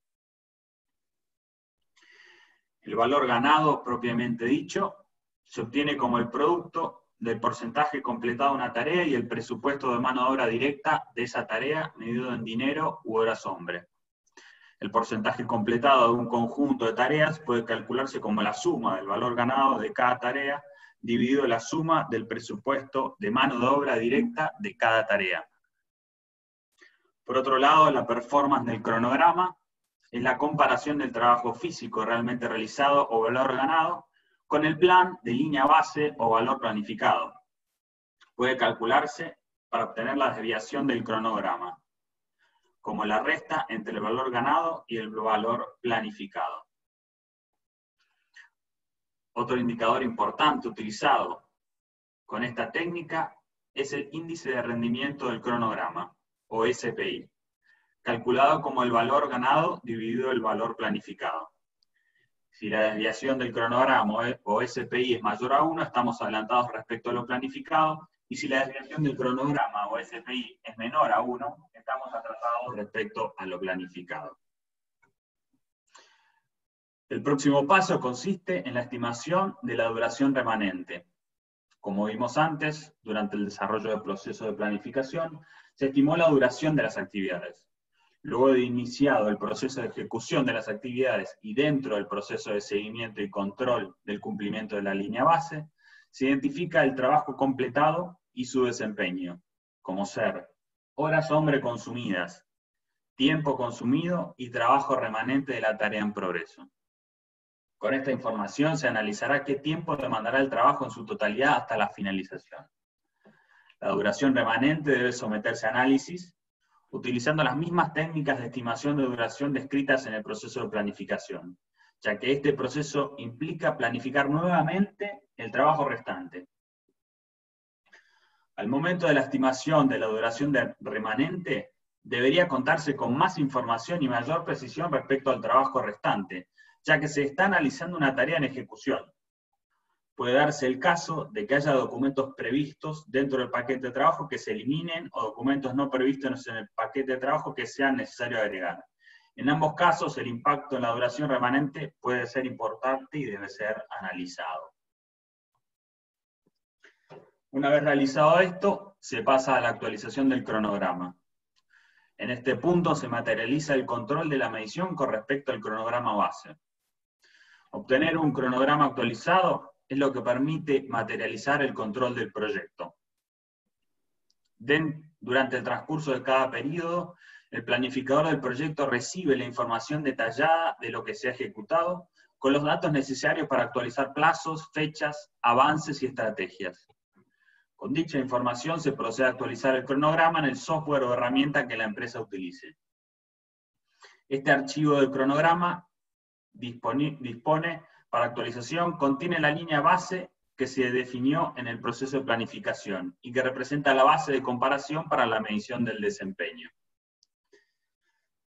El valor ganado, propiamente dicho, se obtiene como el producto del porcentaje completado de una tarea y el presupuesto de mano de obra directa de esa tarea medido en dinero u horas hombre. El porcentaje completado de un conjunto de tareas puede calcularse como la suma del valor ganado de cada tarea dividido la suma del presupuesto de mano de obra directa de cada tarea. Por otro lado, la performance del cronograma es la comparación del trabajo físico realmente realizado o valor ganado con el plan de línea base o valor planificado. Puede calcularse para obtener la desviación del cronograma, como la resta entre el valor ganado y el valor planificado. Otro indicador importante utilizado con esta técnica es el índice de rendimiento del cronograma, o SPI, calculado como el valor ganado dividido el valor planificado. Si la desviación del cronograma o SPI es mayor a 1, estamos adelantados respecto a lo planificado, y si la desviación del cronograma o SPI es menor a 1, estamos atrasados respecto a lo planificado. El próximo paso consiste en la estimación de la duración remanente. Como vimos antes, durante el desarrollo del proceso de planificación, se estimó la duración de las actividades. Luego de iniciado el proceso de ejecución de las actividades y dentro del proceso de seguimiento y control del cumplimiento de la línea base, se identifica el trabajo completado y su desempeño, como ser horas hombre consumidas, tiempo consumido y trabajo remanente de la tarea en progreso. Con esta información se analizará qué tiempo demandará el trabajo en su totalidad hasta la finalización. La duración remanente debe someterse a análisis, utilizando las mismas técnicas de estimación de duración descritas en el proceso de planificación, ya que este proceso implica planificar nuevamente el trabajo restante. Al momento de la estimación de la duración remanente, debería contarse con más información y mayor precisión respecto al trabajo restante, ya que se está analizando una tarea en ejecución. Puede darse el caso de que haya documentos previstos dentro del paquete de trabajo que se eliminen o documentos no previstos en el paquete de trabajo que sean necesarios agregar. En ambos casos, el impacto en la duración remanente puede ser importante y debe ser analizado. Una vez realizado esto, se pasa a la actualización del cronograma. En este punto se materializa el control de la medición con respecto al cronograma base. Obtener un cronograma actualizado es lo que permite materializar el control del proyecto. Durante el transcurso de cada periodo, el planificador del proyecto recibe la información detallada de lo que se ha ejecutado, con los datos necesarios para actualizar plazos, fechas, avances y estrategias. Con dicha información se procede a actualizar el cronograma en el software o herramienta que la empresa utilice. Este archivo del cronograma dispone para actualización, contiene la línea base que se definió en el proceso de planificación y que representa la base de comparación para la medición del desempeño.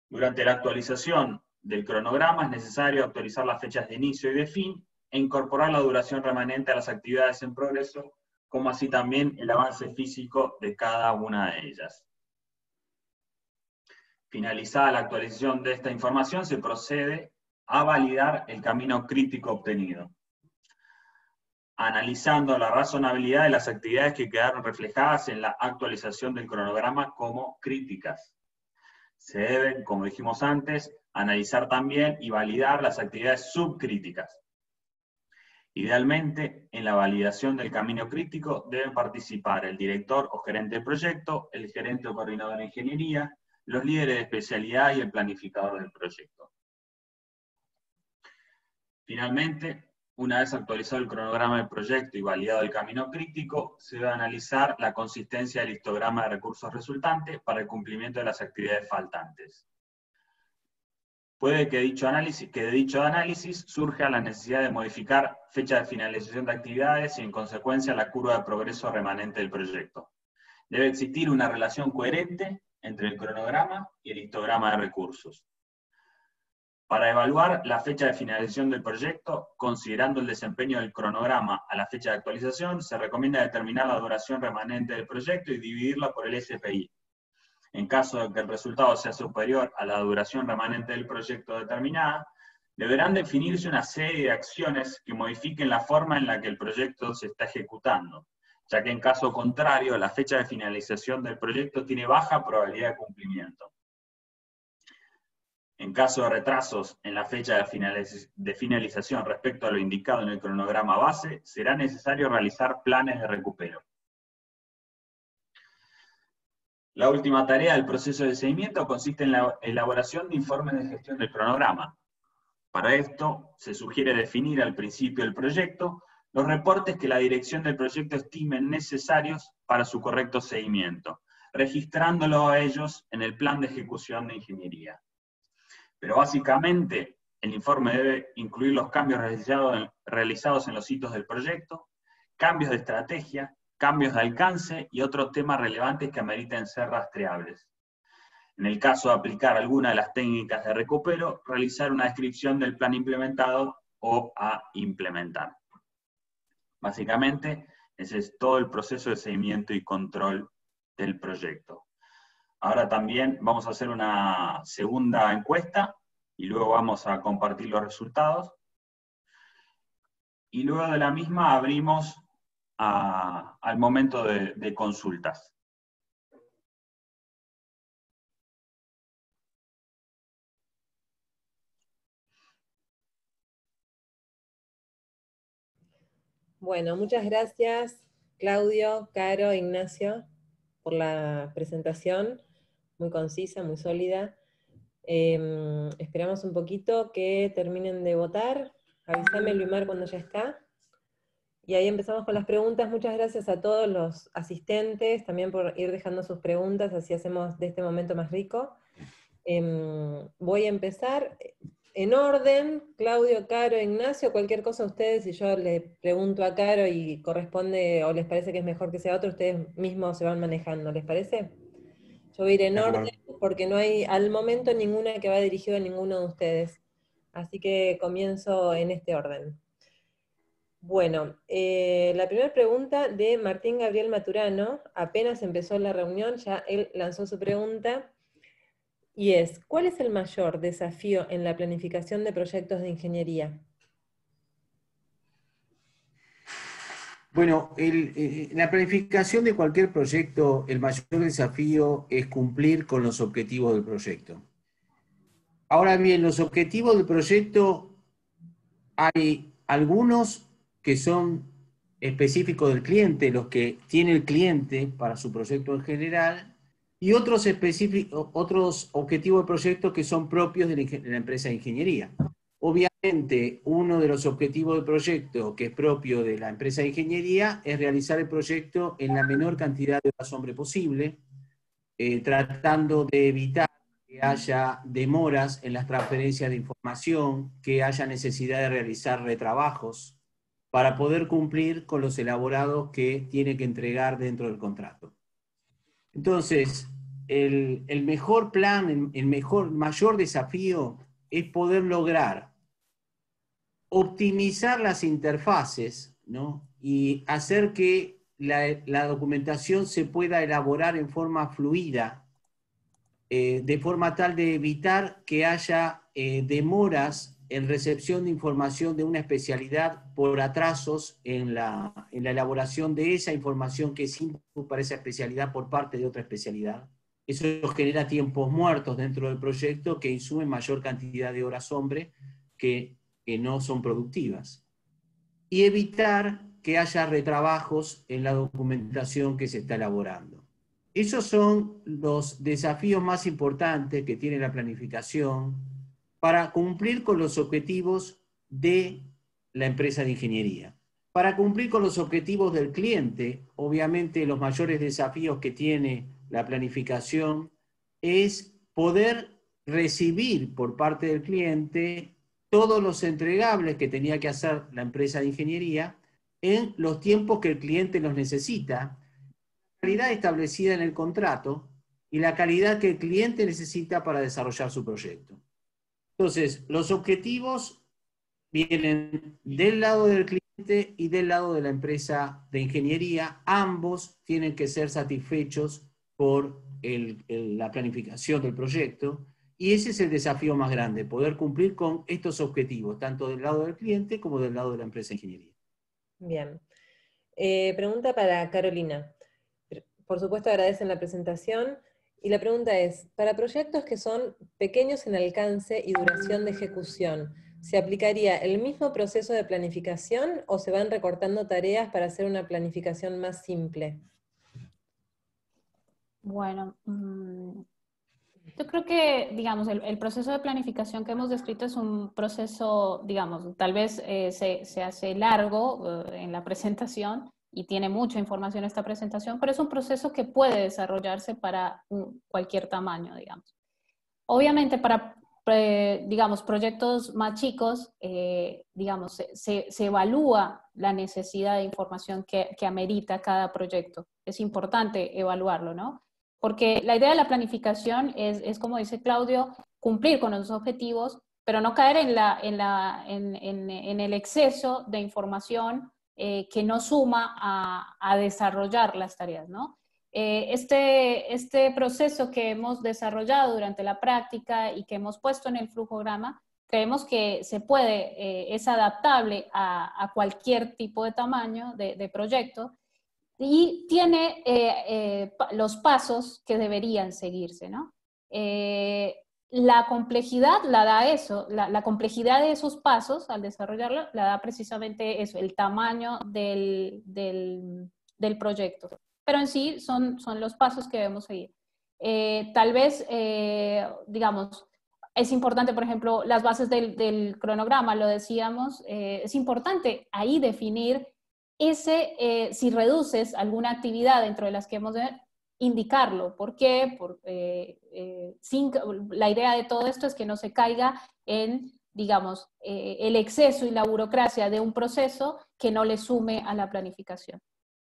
Durante la actualización del cronograma es necesario actualizar las fechas de inicio y de fin e incorporar la duración remanente a las actividades en progreso, como así también el avance físico de cada una de ellas. Finalizada la actualización de esta información, se procede a validar el camino crítico obtenido, analizando la razonabilidad de las actividades que quedaron reflejadas en la actualización del cronograma como críticas. Se deben, como dijimos antes, analizar también y validar las actividades subcríticas. Idealmente, en la validación del camino crítico deben participar el director o gerente del proyecto, el gerente o coordinador de ingeniería, los líderes de especialidad y el planificador del proyecto. Finalmente, una vez actualizado el cronograma del proyecto y validado el camino crítico, se debe analizar la consistencia del histograma de recursos resultante para el cumplimiento de las actividades faltantes. Puede que de dicho análisis surja la necesidad de modificar fecha de finalización de actividades y en consecuencia la curva de progreso remanente del proyecto. Debe existir una relación coherente entre el cronograma y el histograma de recursos. Para evaluar la fecha de finalización del proyecto, considerando el desempeño del cronograma a la fecha de actualización, se recomienda determinar la duración remanente del proyecto y dividirla por el SPI. En caso de que el resultado sea superior a la duración remanente del proyecto determinada, deberán definirse una serie de acciones que modifiquen la forma en la que el proyecto se está ejecutando, ya que en caso contrario, la fecha de finalización del proyecto tiene baja probabilidad de cumplimiento. En caso de retrasos en la fecha de finalización respecto a lo indicado en el cronograma base, será necesario realizar planes de recupero. La última tarea del proceso de seguimiento consiste en la elaboración de informes de gestión del cronograma. Para esto, se sugiere definir al principio del proyecto los reportes que la dirección del proyecto estimen necesarios para su correcto seguimiento, registrándolo a ellos en el plan de ejecución de ingeniería. Pero básicamente, el informe debe incluir los cambios realizados en los hitos del proyecto, cambios de estrategia, cambios de alcance y otros temas relevantes que ameriten ser rastreables. En el caso de aplicar alguna de las técnicas de recupero, realizar una descripción del plan implementado o a implementar. Básicamente, ese es todo el proceso de seguimiento y control del proyecto. Ahora también vamos a hacer una segunda encuesta y luego vamos a compartir los resultados. Y luego de la misma abrimos al momento de consultas. Bueno, muchas gracias, Claudio, Caro, Ignacio, por la presentación, muy concisa, muy sólida. Esperamos un poquito que terminen de votar. Avísame, Luimar, cuando ya está. Y ahí empezamos con las preguntas. Muchas gracias a todos los asistentes, también por ir dejando sus preguntas, así hacemos de este momento más rico. Voy a empezar en orden. Claudio, Caro, Ignacio, cualquier cosa a ustedes, si yo le pregunto a Caro y corresponde, o les parece que es mejor que sea otro, ustedes mismos se van manejando, ¿les parece? Yo voy a ir en orden, porque no hay al momento ninguna que va dirigida a ninguno de ustedes. Así que comienzo en este orden. Bueno, la primera pregunta de Martín Gabriel Maturano, apenas empezó la reunión, ya él lanzó su pregunta, y es, ¿cuál es el mayor desafío en la planificación de proyectos de ingeniería? Bueno, la planificación de cualquier proyecto, el mayor desafío es cumplir con los objetivos del proyecto. Ahora bien, los objetivos del proyecto, hay algunos que son específicos del cliente, los que tiene el cliente para su proyecto en general, y otros objetivos del proyecto que son propios de la empresa de ingeniería. Obviamente, uno de los objetivos del proyecto que es propio de la empresa de ingeniería es realizar el proyecto en la menor cantidad de horas hombre posible, tratando de evitar que haya demoras en las transferencias de información, que haya necesidad de realizar retrabajos para poder cumplir con los elaborados que tiene que entregar dentro del contrato. Entonces, el mejor plan, mayor desafío es poder lograr optimizar las interfaces, ¿no? Y hacer que la documentación se pueda elaborar en forma fluida, de forma tal de evitar que haya demoras en recepción de información de una especialidad por atrasos en la elaboración de esa información que es input para esa especialidad por parte de otra especialidad. Eso genera tiempos muertos dentro del proyecto que insumen mayor cantidad de horas hombre que no son productivas. Y evitar que haya retrabajos en la documentación que se está elaborando. Esos son los desafíos más importantes que tiene la planificación para cumplir con los objetivos de la empresa de ingeniería. Para cumplir con los objetivos del cliente, obviamente los mayores desafíos que tiene la planificación es poder recibir por parte del cliente todos los entregables que tenía que hacer la empresa de ingeniería en los tiempos que el cliente los necesita, la calidad establecida en el contrato y la calidad que el cliente necesita para desarrollar su proyecto. Entonces, los objetivos vienen del lado del cliente y del lado de la empresa de ingeniería. Ambos tienen que ser satisfechos por la planificación del proyecto. Y ese es el desafío más grande, poder cumplir con estos objetivos, tanto del lado del cliente como del lado de la empresa de ingeniería. Bien. Pregunta para Carolina. Por supuesto agradecen la presentación. Y la pregunta es, para proyectos que son pequeños en alcance y duración de ejecución, ¿se aplicaría el mismo proceso de planificación o se van recortando tareas para hacer una planificación más simple? Bueno, yo creo que, digamos, el proceso de planificación que hemos descrito es un proceso, digamos, tal vez se hace largo en la presentación y tiene mucha información esta presentación, pero es un proceso que puede desarrollarse para cualquier tamaño, digamos. Obviamente para, digamos, proyectos más chicos, digamos, se evalúa la necesidad de información que amerita cada proyecto. Es importante evaluarlo, ¿no? Porque la idea de la planificación es como dice Claudio, cumplir con los objetivos, pero no caer en el exceso de información que no suma a desarrollar las tareas, ¿no? Este proceso que hemos desarrollado durante la práctica y que hemos puesto en el flujograma, creemos que se puede, es adaptable a cualquier tipo de tamaño de proyecto y tiene los pasos que deberían seguirse, ¿no? La complejidad la da eso, la complejidad de esos pasos al desarrollarlo la da precisamente eso, el tamaño del proyecto. Pero en sí son los pasos que debemos seguir. Tal vez, digamos, es importante, por ejemplo, las bases del cronograma, lo decíamos, es importante ahí definir si reduces alguna actividad dentro de las que hemos de indicarlo. ¿Por qué? La idea de todo esto es que no se caiga en, digamos, el exceso y la burocracia de un proceso que no le sume a la planificación.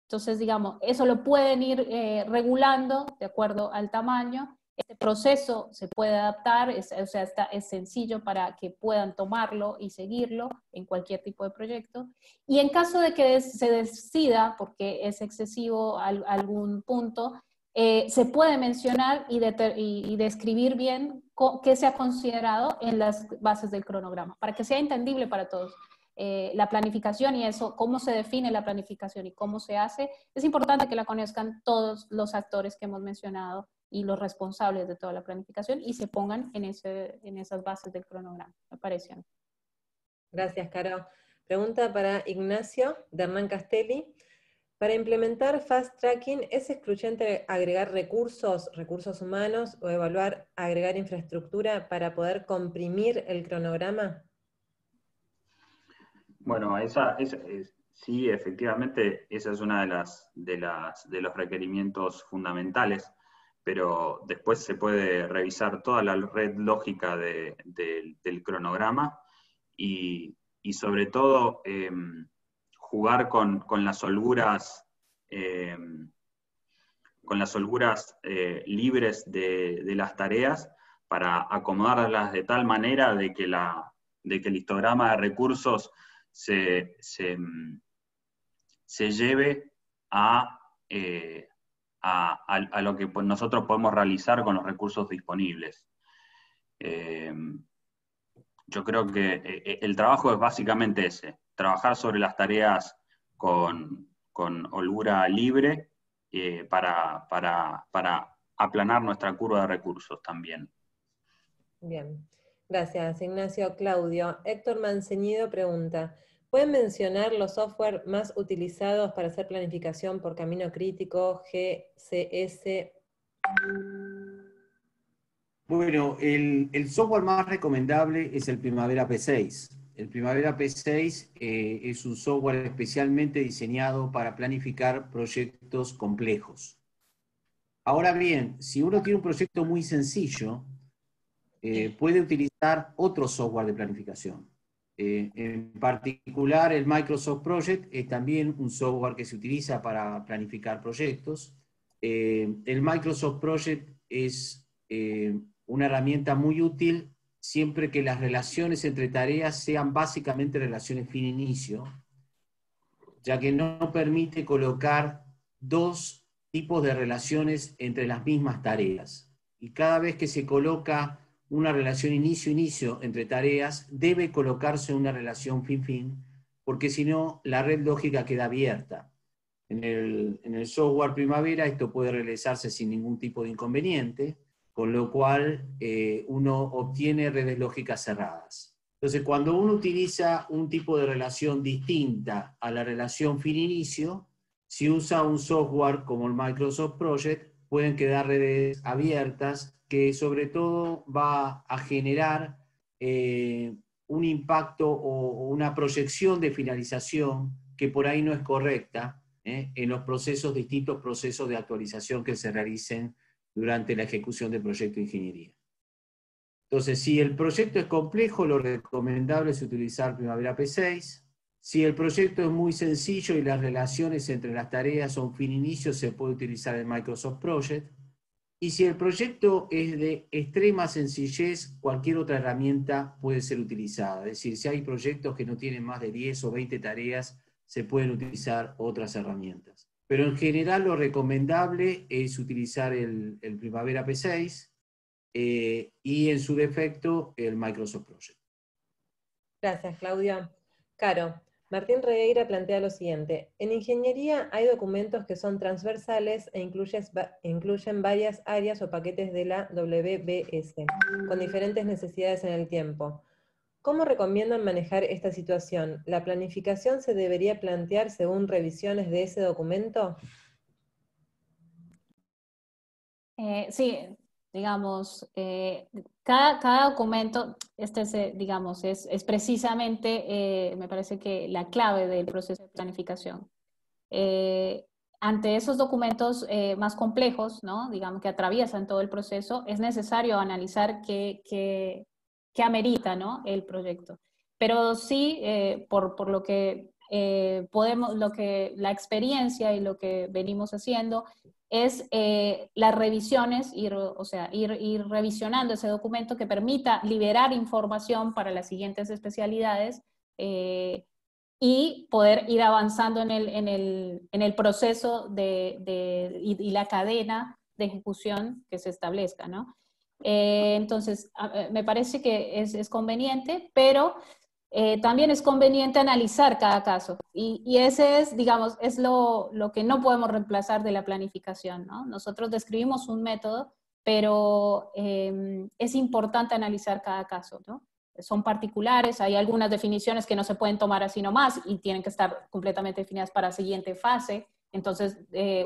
Entonces, digamos, eso lo pueden ir regulando de acuerdo al tamaño Este proceso se puede adaptar, es sencillo para que puedan tomarlo y seguirlo en cualquier tipo de proyecto. Y en caso de que se decida, porque es excesivo algún punto, se puede mencionar y describir bien qué se ha considerado en las bases del cronograma, para que sea entendible para todos. La planificación y eso, cómo se define la planificación y cómo se hace, es importante que la conozcan todos los actores que hemos mencionado y los responsables de toda la planificación y se pongan en esas bases del cronograma, me parece. Gracias, Caro. Pregunta para Ignacio, de Hernán Castelli. Para implementar Fast Tracking, ¿es excluyente agregar recursos humanos, o evaluar agregar infraestructura para poder comprimir el cronograma? Bueno, sí, efectivamente, esa es una de los requerimientos fundamentales, pero después se puede revisar toda la red lógica del cronograma y sobre todo jugar con las holguras, libres de las tareas para acomodarlas de tal manera de que el histograma de recursos se lleve a lo que nosotros podemos realizar con los recursos disponibles. Yo creo que el trabajo es básicamente ese, trabajar sobre las tareas con holgura libre para aplanar nuestra curva de recursos también. Bien, gracias Ignacio. Claudio, Héctor Manceñido pregunta, ¿pueden mencionar los software más utilizados para hacer planificación por camino crítico, GCS? Bueno, el software más recomendable es el Primavera P6. El Primavera P6 es un software especialmente diseñado para planificar proyectos complejos. Ahora bien, si uno tiene un proyecto muy sencillo, puede utilizar otro software de planificación. En particular, el Microsoft Project es también un software que se utiliza para planificar proyectos. El Microsoft Project es una herramienta muy útil siempre que las relaciones entre tareas sean básicamente relaciones fin-inicio, ya que no permite colocar dos tipos de relaciones entre las mismas tareas. Y cada vez que se coloca una relación inicio-inicio entre tareas, debe colocarse una relación fin-fin, porque si no, la red lógica queda abierta. En el software Primavera esto puede realizarse sin ningún tipo de inconveniente, con lo cual uno obtiene redes lógicas cerradas. Entonces, cuando uno utiliza un tipo de relación distinta a la relación fin-inicio, si usa un software como el Microsoft Project, pueden quedar redes abiertas que sobre todo va a generar un impacto o una proyección de finalización que por ahí no es correcta en los distintos procesos de actualización que se realicen durante la ejecución del proyecto de ingeniería. Entonces, si el proyecto es complejo, lo recomendable es utilizar Primavera P6. Si el proyecto es muy sencillo y las relaciones entre las tareas son fin-inicio, se puede utilizar el Microsoft Project. Y si el proyecto es de extrema sencillez, cualquier otra herramienta puede ser utilizada. Es decir, si hay proyectos que no tienen más de 10 o 20 tareas, se pueden utilizar otras herramientas. Pero en general lo recomendable es utilizar el Primavera P6 y en su defecto el Microsoft Project. Gracias, Claudia. Caro, Martín Regueira plantea lo siguiente. En ingeniería hay documentos que son transversales e incluyen varias áreas o paquetes de la WBS, con diferentes necesidades en el tiempo. ¿Cómo recomiendan manejar esta situación? ¿La planificación se debería plantear según revisiones de ese documento? Sí, digamos, cada documento, digamos, es precisamente, me parece que la clave del proceso de planificación. Ante esos documentos más complejos, ¿no? Digamos, que atraviesan todo el proceso, es necesario analizar qué amerita, ¿no? El proyecto. Pero sí, por lo que la experiencia y lo que venimos haciendo es las revisiones, ir revisionando ese documento que permita liberar información para las siguientes especialidades y poder ir avanzando en el proceso y la cadena de ejecución que se establezca, ¿no? Entonces, me parece que es conveniente, pero también es conveniente analizar cada caso. Y ese es, digamos, es lo que no podemos reemplazar de la planificación, ¿no? Nosotros describimos un método, pero es importante analizar cada caso, ¿no? Son particulares, hay algunas definiciones que no se pueden tomar así nomás y tienen que estar completamente definidas para la siguiente fase. Entonces,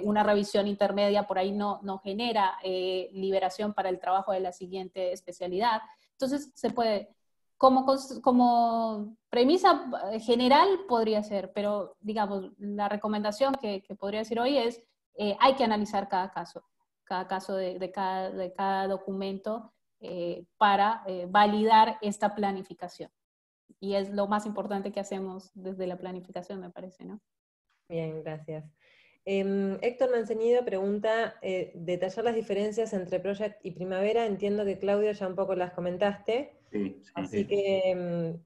una revisión intermedia por ahí no genera liberación para el trabajo de la siguiente especialidad. Entonces, se puede, como premisa general podría ser, pero digamos, la recomendación que podría decir hoy es, hay que analizar cada caso de cada documento para validar esta planificación. Y es lo más importante que hacemos desde la planificación, me parece, ¿no? Bien, gracias. Héctor Manceñido pregunta, detallar las diferencias entre Project y Primavera. Entiendo que, Claudio, ya un poco las comentaste. Sí, Así que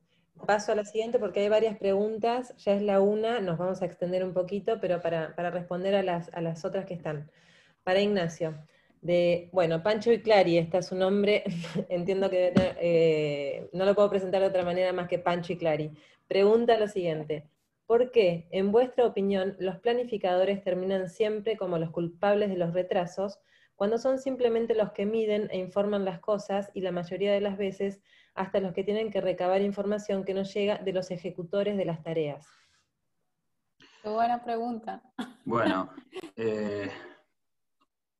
paso a la siguiente porque hay varias preguntas. Ya es la una, nos vamos a extender un poquito, pero para responder a las otras que están. Para Ignacio. Bueno, Pancho y Clary, está su nombre. Entiendo que no lo puedo presentar de otra manera más que Pancho y Clary. Pregunta lo siguiente. ¿Por qué, en vuestra opinión, los planificadores terminan siempre como los culpables de los retrasos, cuando son simplemente los que miden e informan las cosas, y la mayoría de las veces hasta los que tienen que recabar información que no llega de los ejecutores de las tareas? Qué buena pregunta. Bueno,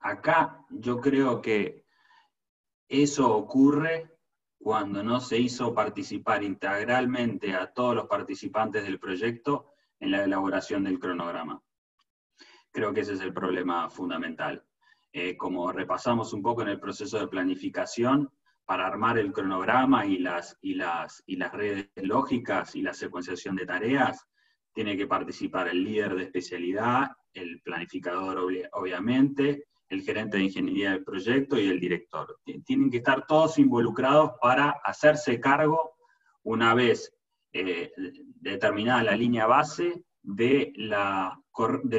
acá yo creo que eso ocurre cuando no se hizo participar integralmente a todos los participantes del proyecto en la elaboración del cronograma. Creo que ese es el problema fundamental. Como repasamos un poco en el proceso de planificación, para armar el cronograma y las redes lógicas y la secuenciación de tareas, tiene que participar el líder de especialidad, el planificador obviamente, el gerente de ingeniería del proyecto y el director. Tienen que estar todos involucrados para hacerse cargo, una vez determinada la línea base, del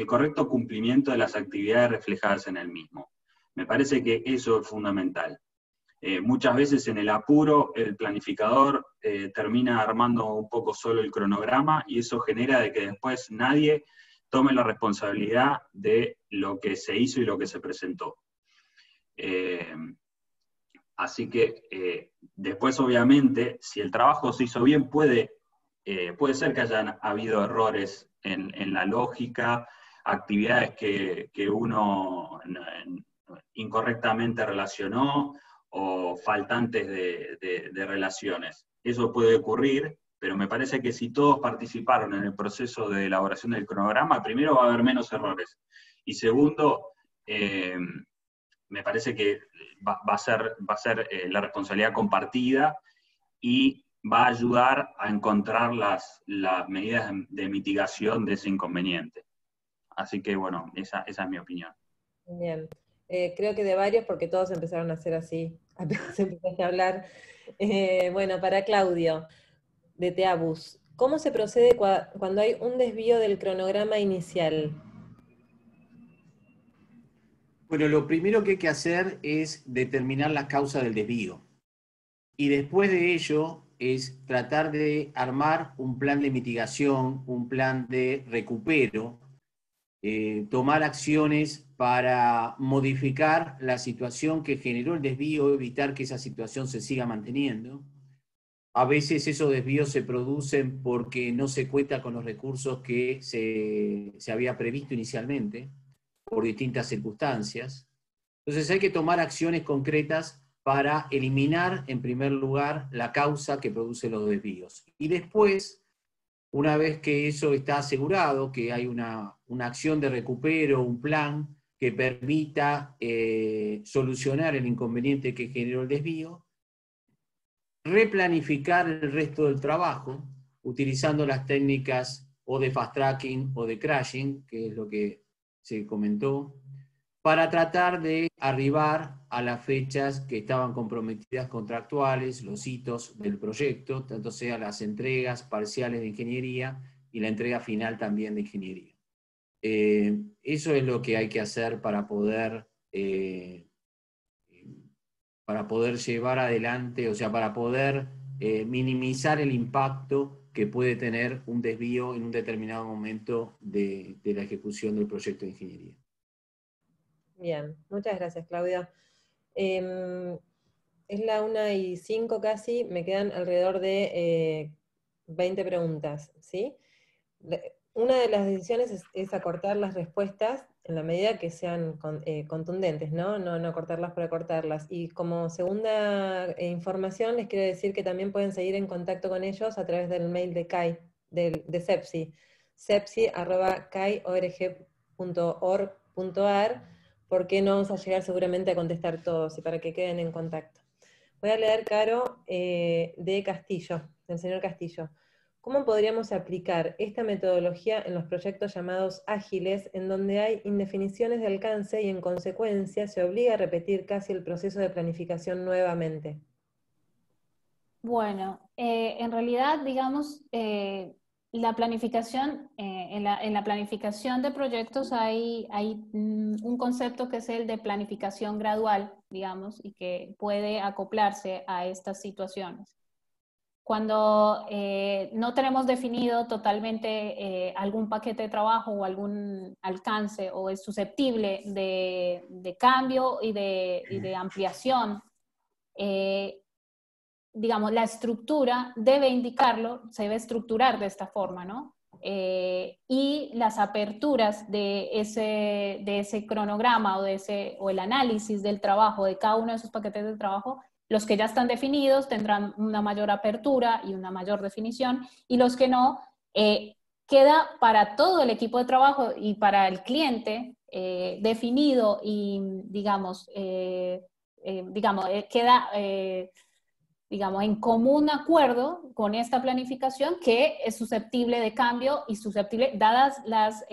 correcto cumplimiento de las actividades reflejadas en el mismo. Me parece que eso es fundamental. Muchas veces en el apuro el planificador termina armando un poco solo el cronograma y eso genera de que después nadie tome la responsabilidad de lo que se hizo y lo que se presentó. Así que después obviamente, si el trabajo se hizo bien, puede ser que hayan habido errores en la lógica, actividades que uno incorrectamente relacionó, o faltantes de relaciones. Eso puede ocurrir, pero me parece que si todos participaron en el proceso de elaboración del cronograma, primero va a haber menos errores. Y segundo, me parece que va a ser la responsabilidad compartida y va a ayudar a encontrar las medidas de mitigación de ese inconveniente. Así que, bueno, esa es mi opinión. Bien. Creo que de varios, porque todos empezaron a ser así, apenas empezaste a hablar. Bueno, para Claudio, de Teabus, ¿cómo se procede cuando hay un desvío del cronograma inicial? Bueno, lo primero que hay que hacer es determinar la causa del desvío. Y después de ello es tratar de armar un plan de mitigación, un plan de recupero, tomar acciones para modificar la situación que generó el desvío, evitar que esa situación se siga manteniendo. A veces esos desvíos se producen porque no se cuenta con los recursos que se había previsto inicialmente, por distintas circunstancias. Entonces hay que tomar acciones concretas para eliminar, en primer lugar, la causa que produce los desvíos. Y después, una vez que eso está asegurado, que hay una acción de recupero, un plan que permita solucionar el inconveniente que generó el desvío, replanificar el resto del trabajo, utilizando las técnicas o de fast tracking o de crashing, que es lo que se comentó, para tratar de arribar a las fechas que estaban comprometidas contractuales, los hitos del proyecto, tanto sea las entregas parciales de ingeniería y la entrega final también de ingeniería. Eso es lo que hay que hacer para poder llevar adelante, o sea, para poder minimizar el impacto que puede tener un desvío en un determinado momento de la ejecución del proyecto de ingeniería. Bien, muchas gracias, Claudia. Es la 1:05 casi, me quedan alrededor de 20 preguntas, ¿sí? Una de las decisiones es acortar las respuestas en la medida que sean contundentes, ¿no? No acortarlas por acortarlas. Y como segunda información, les quiero decir que también pueden seguir en contacto con ellos a través del mail de CAI, de CEPSI, cepsi@cai.org.ar, porque no vamos a llegar seguramente a contestar todos y para que queden en contacto. Voy a leer, Caro, de Castillo, del señor Castillo. ¿Cómo podríamos aplicar esta metodología en los proyectos llamados ágiles, en donde hay indefiniciones de alcance y en consecuencia se obliga a repetir casi el proceso de planificación nuevamente? Bueno, en realidad, digamos, la planificación, en la planificación de proyectos hay un concepto que es el de planificación gradual, digamos, y que puede acoplarse a estas situaciones. Cuando no tenemos definido totalmente algún paquete de trabajo o algún alcance o es susceptible de cambio y de ampliación, digamos, la estructura debe indicarlo, se debe estructurar de esta forma, ¿no? Y las aperturas de ese cronograma o el análisis del trabajo de cada uno de esos paquetes de trabajo, los que ya están definidos tendrán una mayor apertura y una mayor definición, y los que no, queda para todo el equipo de trabajo y para el cliente definido y, digamos, queda digamos, en común acuerdo con esta planificación que es susceptible de cambio y susceptible, dadas las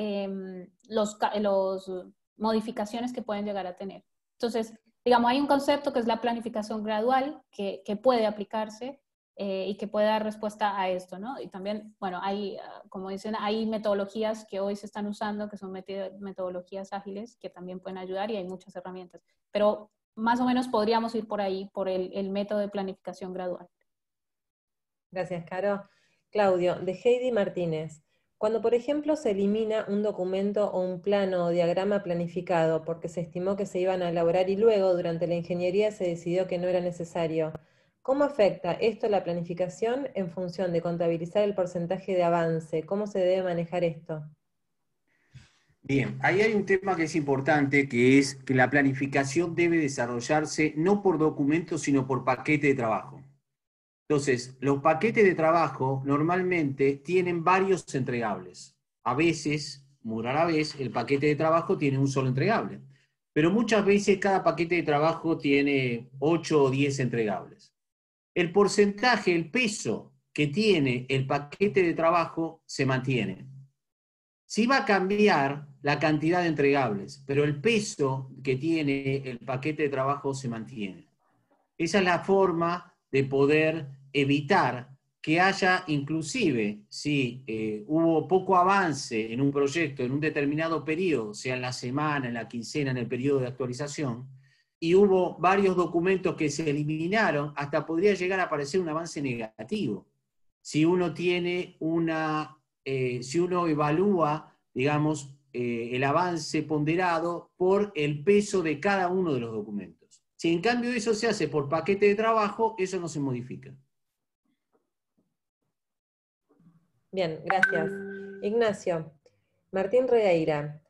modificaciones que pueden llegar a tener. Entonces, digamos, hay un concepto que es la planificación gradual que puede aplicarse y que puede dar respuesta a esto, ¿no? Y también, bueno, hay, como dicen, hay metodologías que hoy se están usando, que son metodologías ágiles, que también pueden ayudar y hay muchas herramientas. Pero más o menos podríamos ir por ahí, por el método de planificación gradual. Gracias, Caro. Claudio, de Heidi Martínez. Cuando, por ejemplo, se elimina un documento o un plano o diagrama planificado porque se estimó que se iban a elaborar y luego, durante la ingeniería, se decidió que no era necesario, ¿cómo afecta esto la planificación en función de contabilizar el porcentaje de avance? ¿Cómo se debe manejar esto? Bien, ahí hay un tema que es importante, que es que la planificación debe desarrollarse no por documentos, sino por paquete de trabajo. Entonces, los paquetes de trabajo normalmente tienen varios entregables. A veces, muy rara vez, el paquete de trabajo tiene un solo entregable. Pero muchas veces cada paquete de trabajo tiene 8 o 10 entregables. El porcentaje, el peso que tiene el paquete de trabajo se mantiene. Sí va a cambiar la cantidad de entregables, pero el peso que tiene el paquete de trabajo se mantiene. Esa es la forma de poder evitar que haya, inclusive, si hubo poco avance en un proyecto en un determinado periodo, sea en la semana, en la quincena, en el periodo de actualización, y hubo varios documentos que se eliminaron, hasta podría llegar a aparecer un avance negativo. Si uno tiene si uno evalúa, digamos, el avance ponderado por el peso de cada uno de los documentos. Si en cambio eso se hace por paquete de trabajo, eso no se modifica. Bien, gracias. Ignacio, Martín Regueira.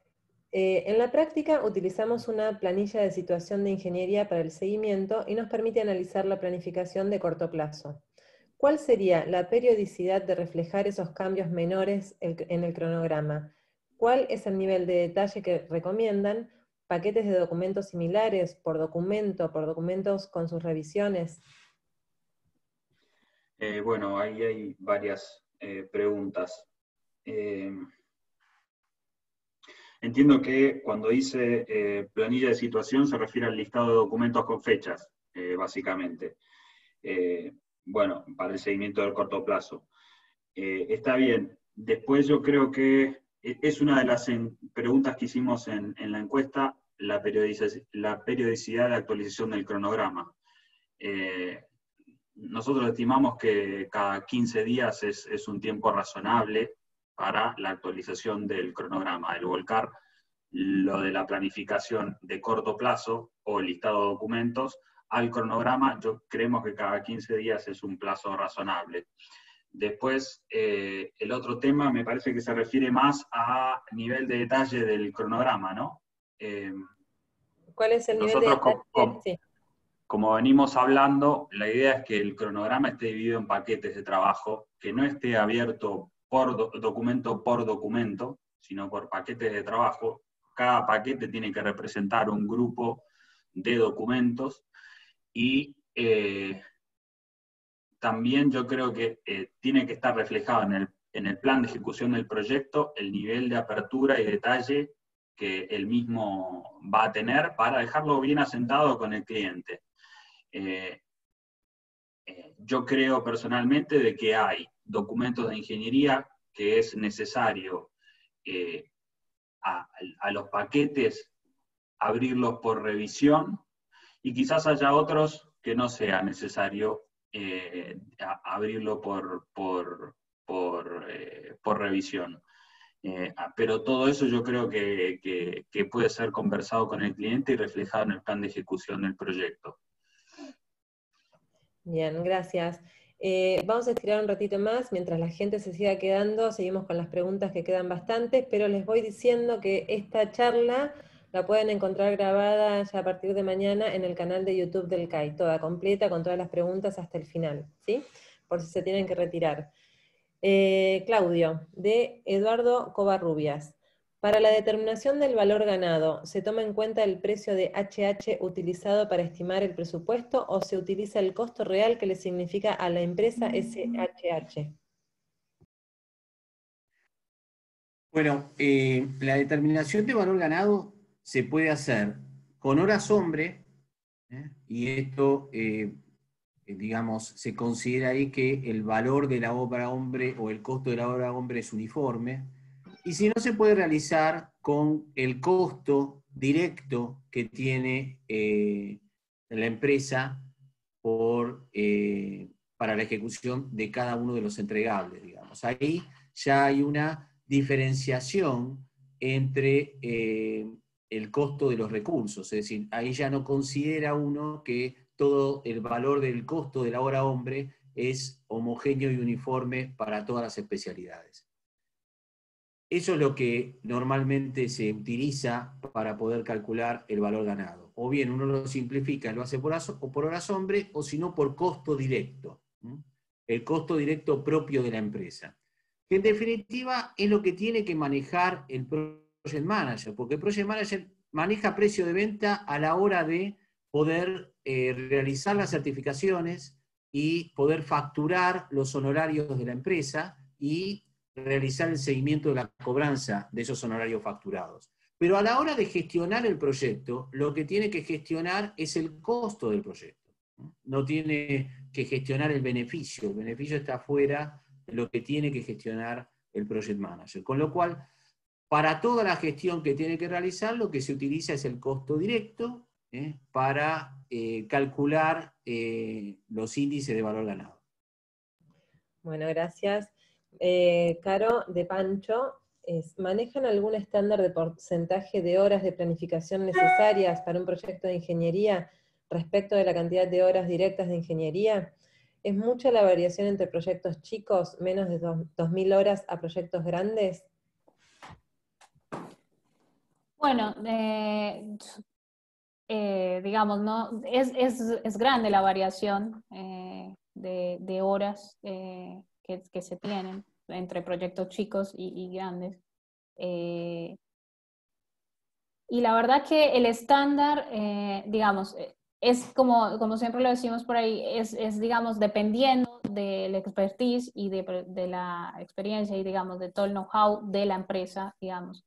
En la práctica utilizamos una planilla de situación de ingeniería para el seguimiento y nos permite analizar la planificación de corto plazo. ¿Cuál sería la periodicidad de reflejar esos cambios menores en el cronograma? ¿Cuál es el nivel de detalle que recomiendan? ¿Paquetes de documentos similares por documentos con sus revisiones? Bueno, ahí hay varias preguntas. Entiendo que cuando dice planilla de situación se refiere al listado de documentos con fechas, básicamente. Bueno, para el seguimiento del corto plazo. Está bien. Después yo creo que es una de las preguntas que hicimos en la encuesta, la periodicidad de actualización del cronograma. Nosotros estimamos que cada 15 días es un tiempo razonable para la actualización del cronograma, el volcar lo de la planificación de corto plazo o el listado de documentos al cronograma. Creemos que cada 15 días es un plazo razonable. Después, el otro tema me parece que se refiere más a nivel de detalle del cronograma, ¿no? ¿Cuál es el nivel de detalle? Sí. Como venimos hablando, la idea es que el cronograma esté dividido en paquetes de trabajo, que no esté abierto por documento, sino por paquetes de trabajo. Cada paquete tiene que representar un grupo de documentos y también yo creo que tiene que estar reflejado en el plan de ejecución del proyecto el nivel de apertura y detalle que el mismo va a tener para dejarlo bien asentado con el cliente. Yo creo personalmente de que hay documentos de ingeniería que es necesario a los paquetes abrirlos por revisión, y quizás haya otros que no sea necesario abrirlo por revisión. Pero todo eso yo creo que puede ser conversado con el cliente y reflejado en el plan de ejecución del proyecto. Bien, gracias. Vamos a estirar un ratito más, mientras la gente se siga quedando, seguimos con las preguntas que quedan bastantes, pero les voy diciendo que esta charla la pueden encontrar grabada ya a partir de mañana en el canal de YouTube del CAI, toda completa, con todas las preguntas hasta el final, ¿sí? Por si se tienen que retirar. Claudio, de Eduardo Covarrubias. Para la determinación del valor ganado, ¿se toma en cuenta el precio de HH utilizado para estimar el presupuesto o se utiliza el costo real que le significa a la empresa ese HH? Bueno, la determinación de valor ganado se puede hacer con horas hombre, y esto, digamos, se considera ahí que el valor de la obra hombre o el costo de la obra hombre es uniforme, y si no, se puede realizar con el costo directo que tiene la empresa para la ejecución de cada uno de los entregables, digamos. Ahí ya hay una diferenciación entre el costo de los recursos, es decir, ahí ya no considera uno que todo el valor del costo de la hora hombre es homogéneo y uniforme para todas las especialidades. Eso es lo que normalmente se utiliza para poder calcular el valor ganado. O bien uno lo simplifica, lo hace por horas hombre, o si no por costo directo. El costo directo propio de la empresa. Que en definitiva es lo que tiene que manejar el Project Manager, porque el Project Manager maneja precio de venta a la hora de poder realizar las certificaciones y poder facturar los honorarios de la empresa y realizar el seguimiento de la cobranza de esos honorarios facturados. Pero a la hora de gestionar el proyecto, lo que tiene que gestionar es el costo del proyecto. No tiene que gestionar el beneficio está fuera de lo que tiene que gestionar el Project Manager. Con lo cual, para toda la gestión que tiene que realizar, lo que se utiliza es el costo directo para calcular los índices de valor ganado. Bueno, gracias. Caro, de Pancho, ¿manejan algún estándar de porcentaje de horas de planificación necesarias para un proyecto de ingeniería respecto de la cantidad de horas directas de ingeniería? ¿Es mucha la variación entre proyectos chicos, menos de 2.000 horas, a proyectos grandes? Bueno, digamos, ¿no? Es grande la variación de horas que se tienen entre proyectos chicos y grandes. Y la verdad que el estándar, digamos, es como siempre lo decimos por ahí, es digamos, dependiendo del expertise y de la experiencia y, digamos, de todo el know-how de la empresa, digamos.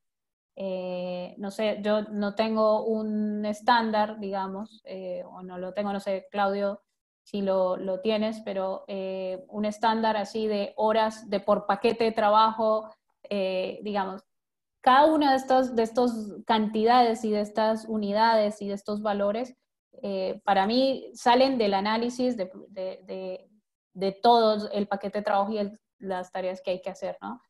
No sé, yo no tengo un estándar, digamos, o no lo tengo, no sé, Claudio, si lo tienes, pero un estándar así de horas de por paquete de trabajo, digamos, cada una de estos cantidades y de estas unidades y de estos valores, para mí salen del análisis de todo el paquete de trabajo y las tareas que hay que hacer, ¿no?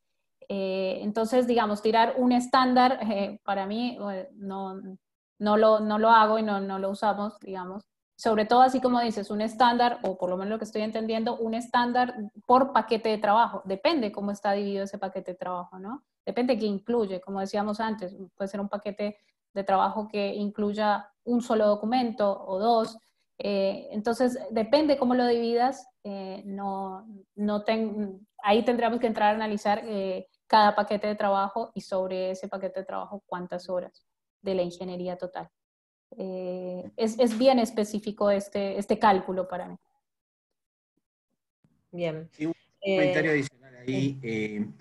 Entonces, digamos, tirar un estándar, para mí no lo hago y no lo usamos, digamos. Sobre todo, así como dices, un estándar, o por lo menos lo que estoy entendiendo, un estándar por paquete de trabajo. Depende cómo está dividido ese paquete de trabajo, ¿no? Depende qué incluye, como decíamos antes, puede ser un paquete de trabajo que incluya un solo documento o dos. Entonces, depende cómo lo dividas, ahí tendríamos que entrar a analizar cada paquete de trabajo y sobre ese paquete de trabajo cuántas horas de la ingeniería total. Es bien específico este cálculo para mí. Bien. Y un comentario adicional ahí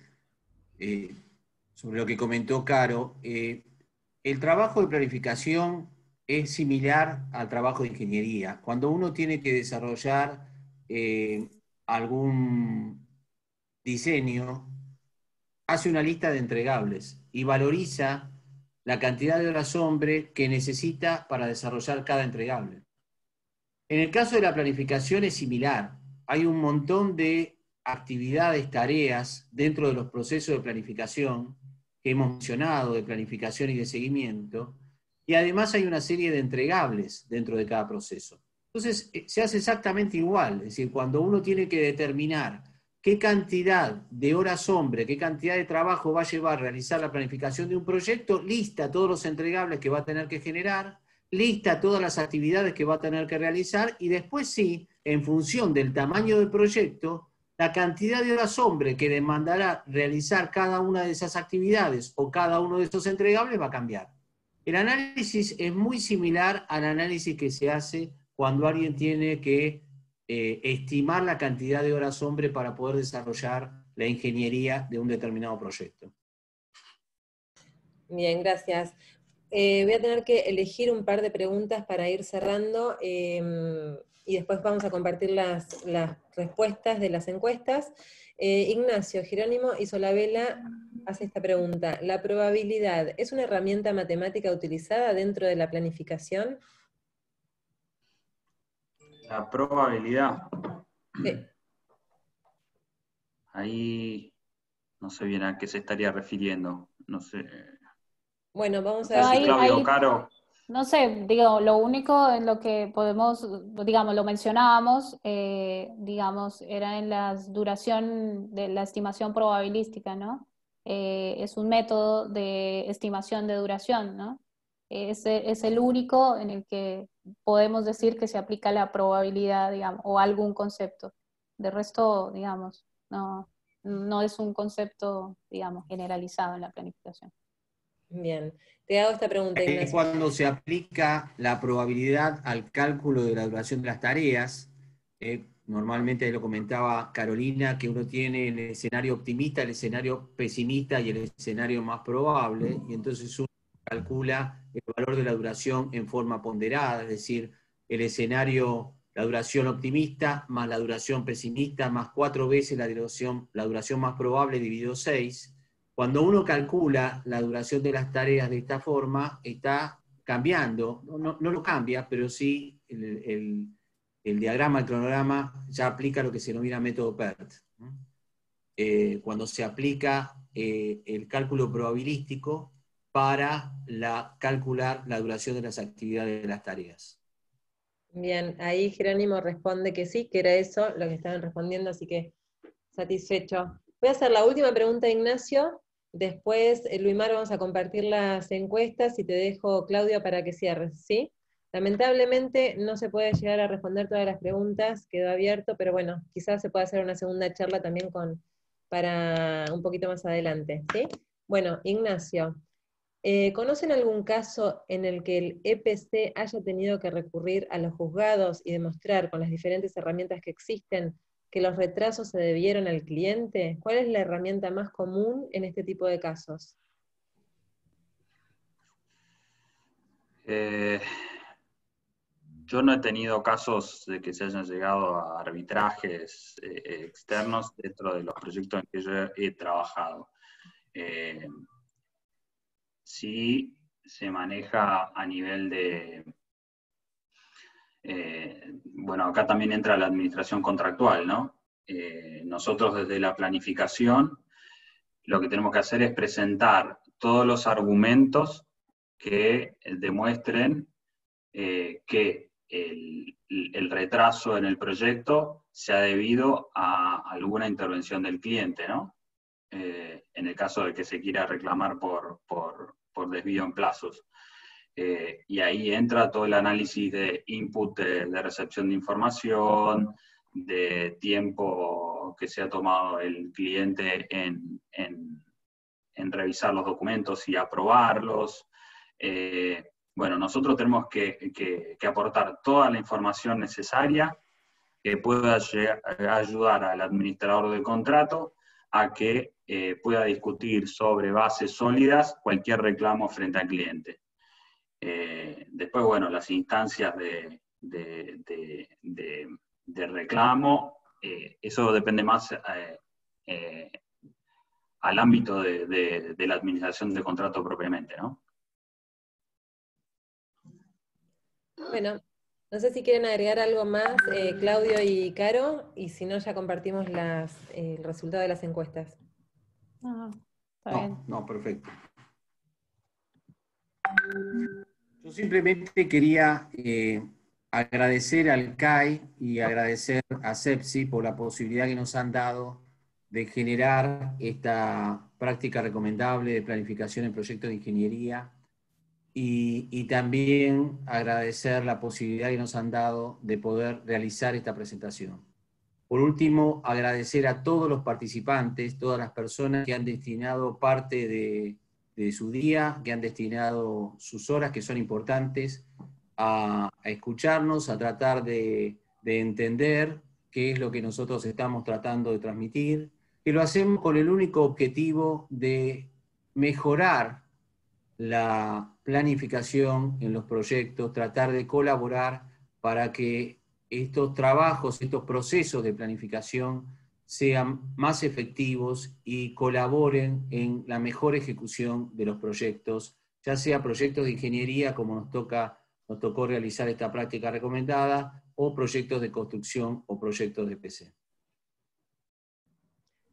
sobre lo que comentó Caro. El trabajo de planificación es similar al trabajo de ingeniería. Cuando uno tiene que desarrollar algún diseño, hace una lista de entregables y valoriza la cantidad de horas hombre que necesita para desarrollar cada entregable. En el caso de la planificación es similar. Hay un montón de actividades, tareas dentro de los procesos de planificación que hemos mencionado, de planificación y de seguimiento, y además hay una serie de entregables dentro de cada proceso. Entonces, se hace exactamente igual, es decir, cuando uno tiene que determinar qué cantidad de horas hombre, qué cantidad de trabajo va a llevar a realizar la planificación de un proyecto, lista todos los entregables que va a tener que generar, lista todas las actividades que va a tener que realizar y después sí, en función del tamaño del proyecto, la cantidad de horas hombre que demandará realizar cada una de esas actividades o cada uno de esos entregables va a cambiar. El análisis es muy similar al análisis que se hace cuando alguien tiene que estimar la cantidad de horas hombre para poder desarrollar la ingeniería de un determinado proyecto. Bien, gracias. Voy a tener que elegir un par de preguntas para ir cerrando y después vamos a compartir las respuestas de las encuestas. Ignacio, Jerónimo y Solabela hace esta pregunta. ¿La probabilidad es una herramienta matemática utilizada dentro de la planificación? La probabilidad. Sí. Ahí no sé bien a qué se estaría refiriendo. No sé. Bueno, vamos No a sé ver si Claudio o Caro. No sé, digo, lo único en lo que podemos, digamos, lo mencionábamos, digamos, era en la duración de la estimación probabilística, ¿no? Es un método de estimación de duración, ¿no? Es el único en el que podemos decir que se aplica la probabilidad, digamos, o algún concepto. De resto, digamos, no es un concepto, digamos, generalizado en la planificación. Bien, te hago esta pregunta, Ignacio. Cuando se aplica la probabilidad al cálculo de la duración de las tareas, normalmente ahí lo comentaba Carolina, que uno tiene el escenario optimista, el escenario pesimista y el escenario más probable, y entonces uno calcula el valor de la duración en forma ponderada, es decir, el escenario, la duración optimista más la duración pesimista más 4 veces la duración más probable dividido 6. Cuando uno calcula la duración de las tareas de esta forma, está cambiando, no lo cambia, pero sí el diagrama, el cronograma, ya aplica lo que se denomina método PERT. Cuando se aplica el cálculo probabilístico para calcular la duración de las actividades de las tareas. Bien, ahí Jerónimo responde que sí, que era eso lo que estaban respondiendo, así que satisfecho. Voy a hacer la última pregunta, Ignacio. Después, Luimar, vamos a compartir las encuestas y te dejo, Claudio, para que cierres, ¿sí? Lamentablemente no se puede llegar a responder todas las preguntas, quedó abierto, pero bueno, quizás se pueda hacer una segunda charla también para un poquito más adelante, ¿sí? Bueno, Ignacio, ¿conocen algún caso en el que el EPC haya tenido que recurrir a los juzgados y demostrar con las diferentes herramientas que existen que los retrasos se debieron al cliente? ¿Cuál es la herramienta más común en este tipo de casos? Yo no he tenido casos de que se hayan llegado a arbitrajes externos dentro de los proyectos en que yo he trabajado. Sí se maneja a nivel de... bueno, acá también entra la administración contractual, ¿no? Nosotros desde la planificación lo que tenemos que hacer es presentar todos los argumentos que demuestren que el retraso en el proyecto se ha debido a alguna intervención del cliente, ¿no? En el caso de que se quiera reclamar por desvío en plazos. Y ahí entra todo el análisis de input de recepción de información, de tiempo que se ha tomado el cliente en revisar los documentos y aprobarlos. Bueno, nosotros tenemos que aportar toda la información necesaria que pueda ayudar al administrador del contrato a que pueda discutir sobre bases sólidas cualquier reclamo frente al cliente. Después, bueno, las instancias de reclamo, eso depende más al ámbito de la administración de contrato propiamente, ¿no? Bueno, no sé si quieren agregar algo más, Claudio y Caro, y si no ya compartimos el resultado de las encuestas. Está bien. No, perfecto. Yo simplemente quería agradecer al CAI y agradecer a CEPSI por la posibilidad que nos han dado de generar esta práctica recomendable de planificación en proyectos de ingeniería y también agradecer la posibilidad que nos han dado de poder realizar esta presentación. Por último, agradecer a todos los participantes, todas las personas que han destinado parte de su día, que han destinado sus horas, que son importantes, a escucharnos, a tratar de entender qué es lo que nosotros estamos tratando de transmitir, que lo hacemos con el único objetivo de mejorar la planificación en los proyectos, tratar de colaborar para que estos trabajos, estos procesos de planificación sean más efectivos y colaboren en la mejor ejecución de los proyectos, ya sea proyectos de ingeniería, como nos tocó realizar esta práctica recomendada, o proyectos de construcción o proyectos de PC.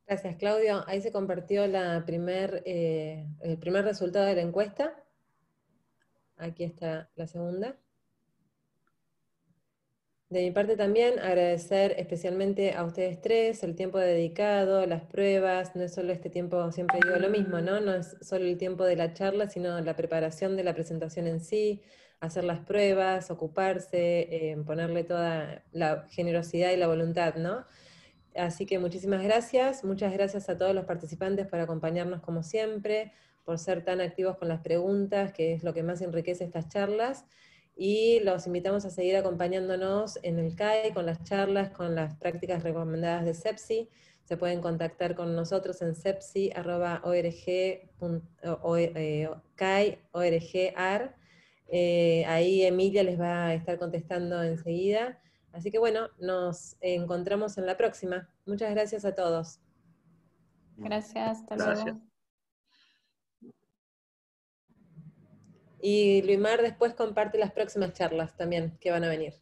Gracias, Claudio. Ahí se compartió el primer resultado de la encuesta. Aquí está la segunda. De mi parte también agradecer especialmente a ustedes tres el tiempo dedicado, las pruebas, no es solo este tiempo, siempre digo lo mismo, ¿no? No es solo el tiempo de la charla, sino la preparación de la presentación en sí, hacer las pruebas, ocuparse, ponerle toda la generosidad y la voluntad, ¿no? Así que muchísimas gracias, muchas gracias a todos los participantes por acompañarnos como siempre, por ser tan activos con las preguntas, que es lo que más enriquece estas charlas, y los invitamos a seguir acompañándonos en el CAI, con las charlas, con las prácticas recomendadas de CEPSI. Se pueden contactar con nosotros en cepsi.org.CAI.org.ar. Ahí Emilia les va a estar contestando enseguida. Así que bueno, nos encontramos en la próxima. Muchas gracias a todos. Gracias, hasta Gracias. luego. Y Luimar después comparte las próximas charlas también que van a venir.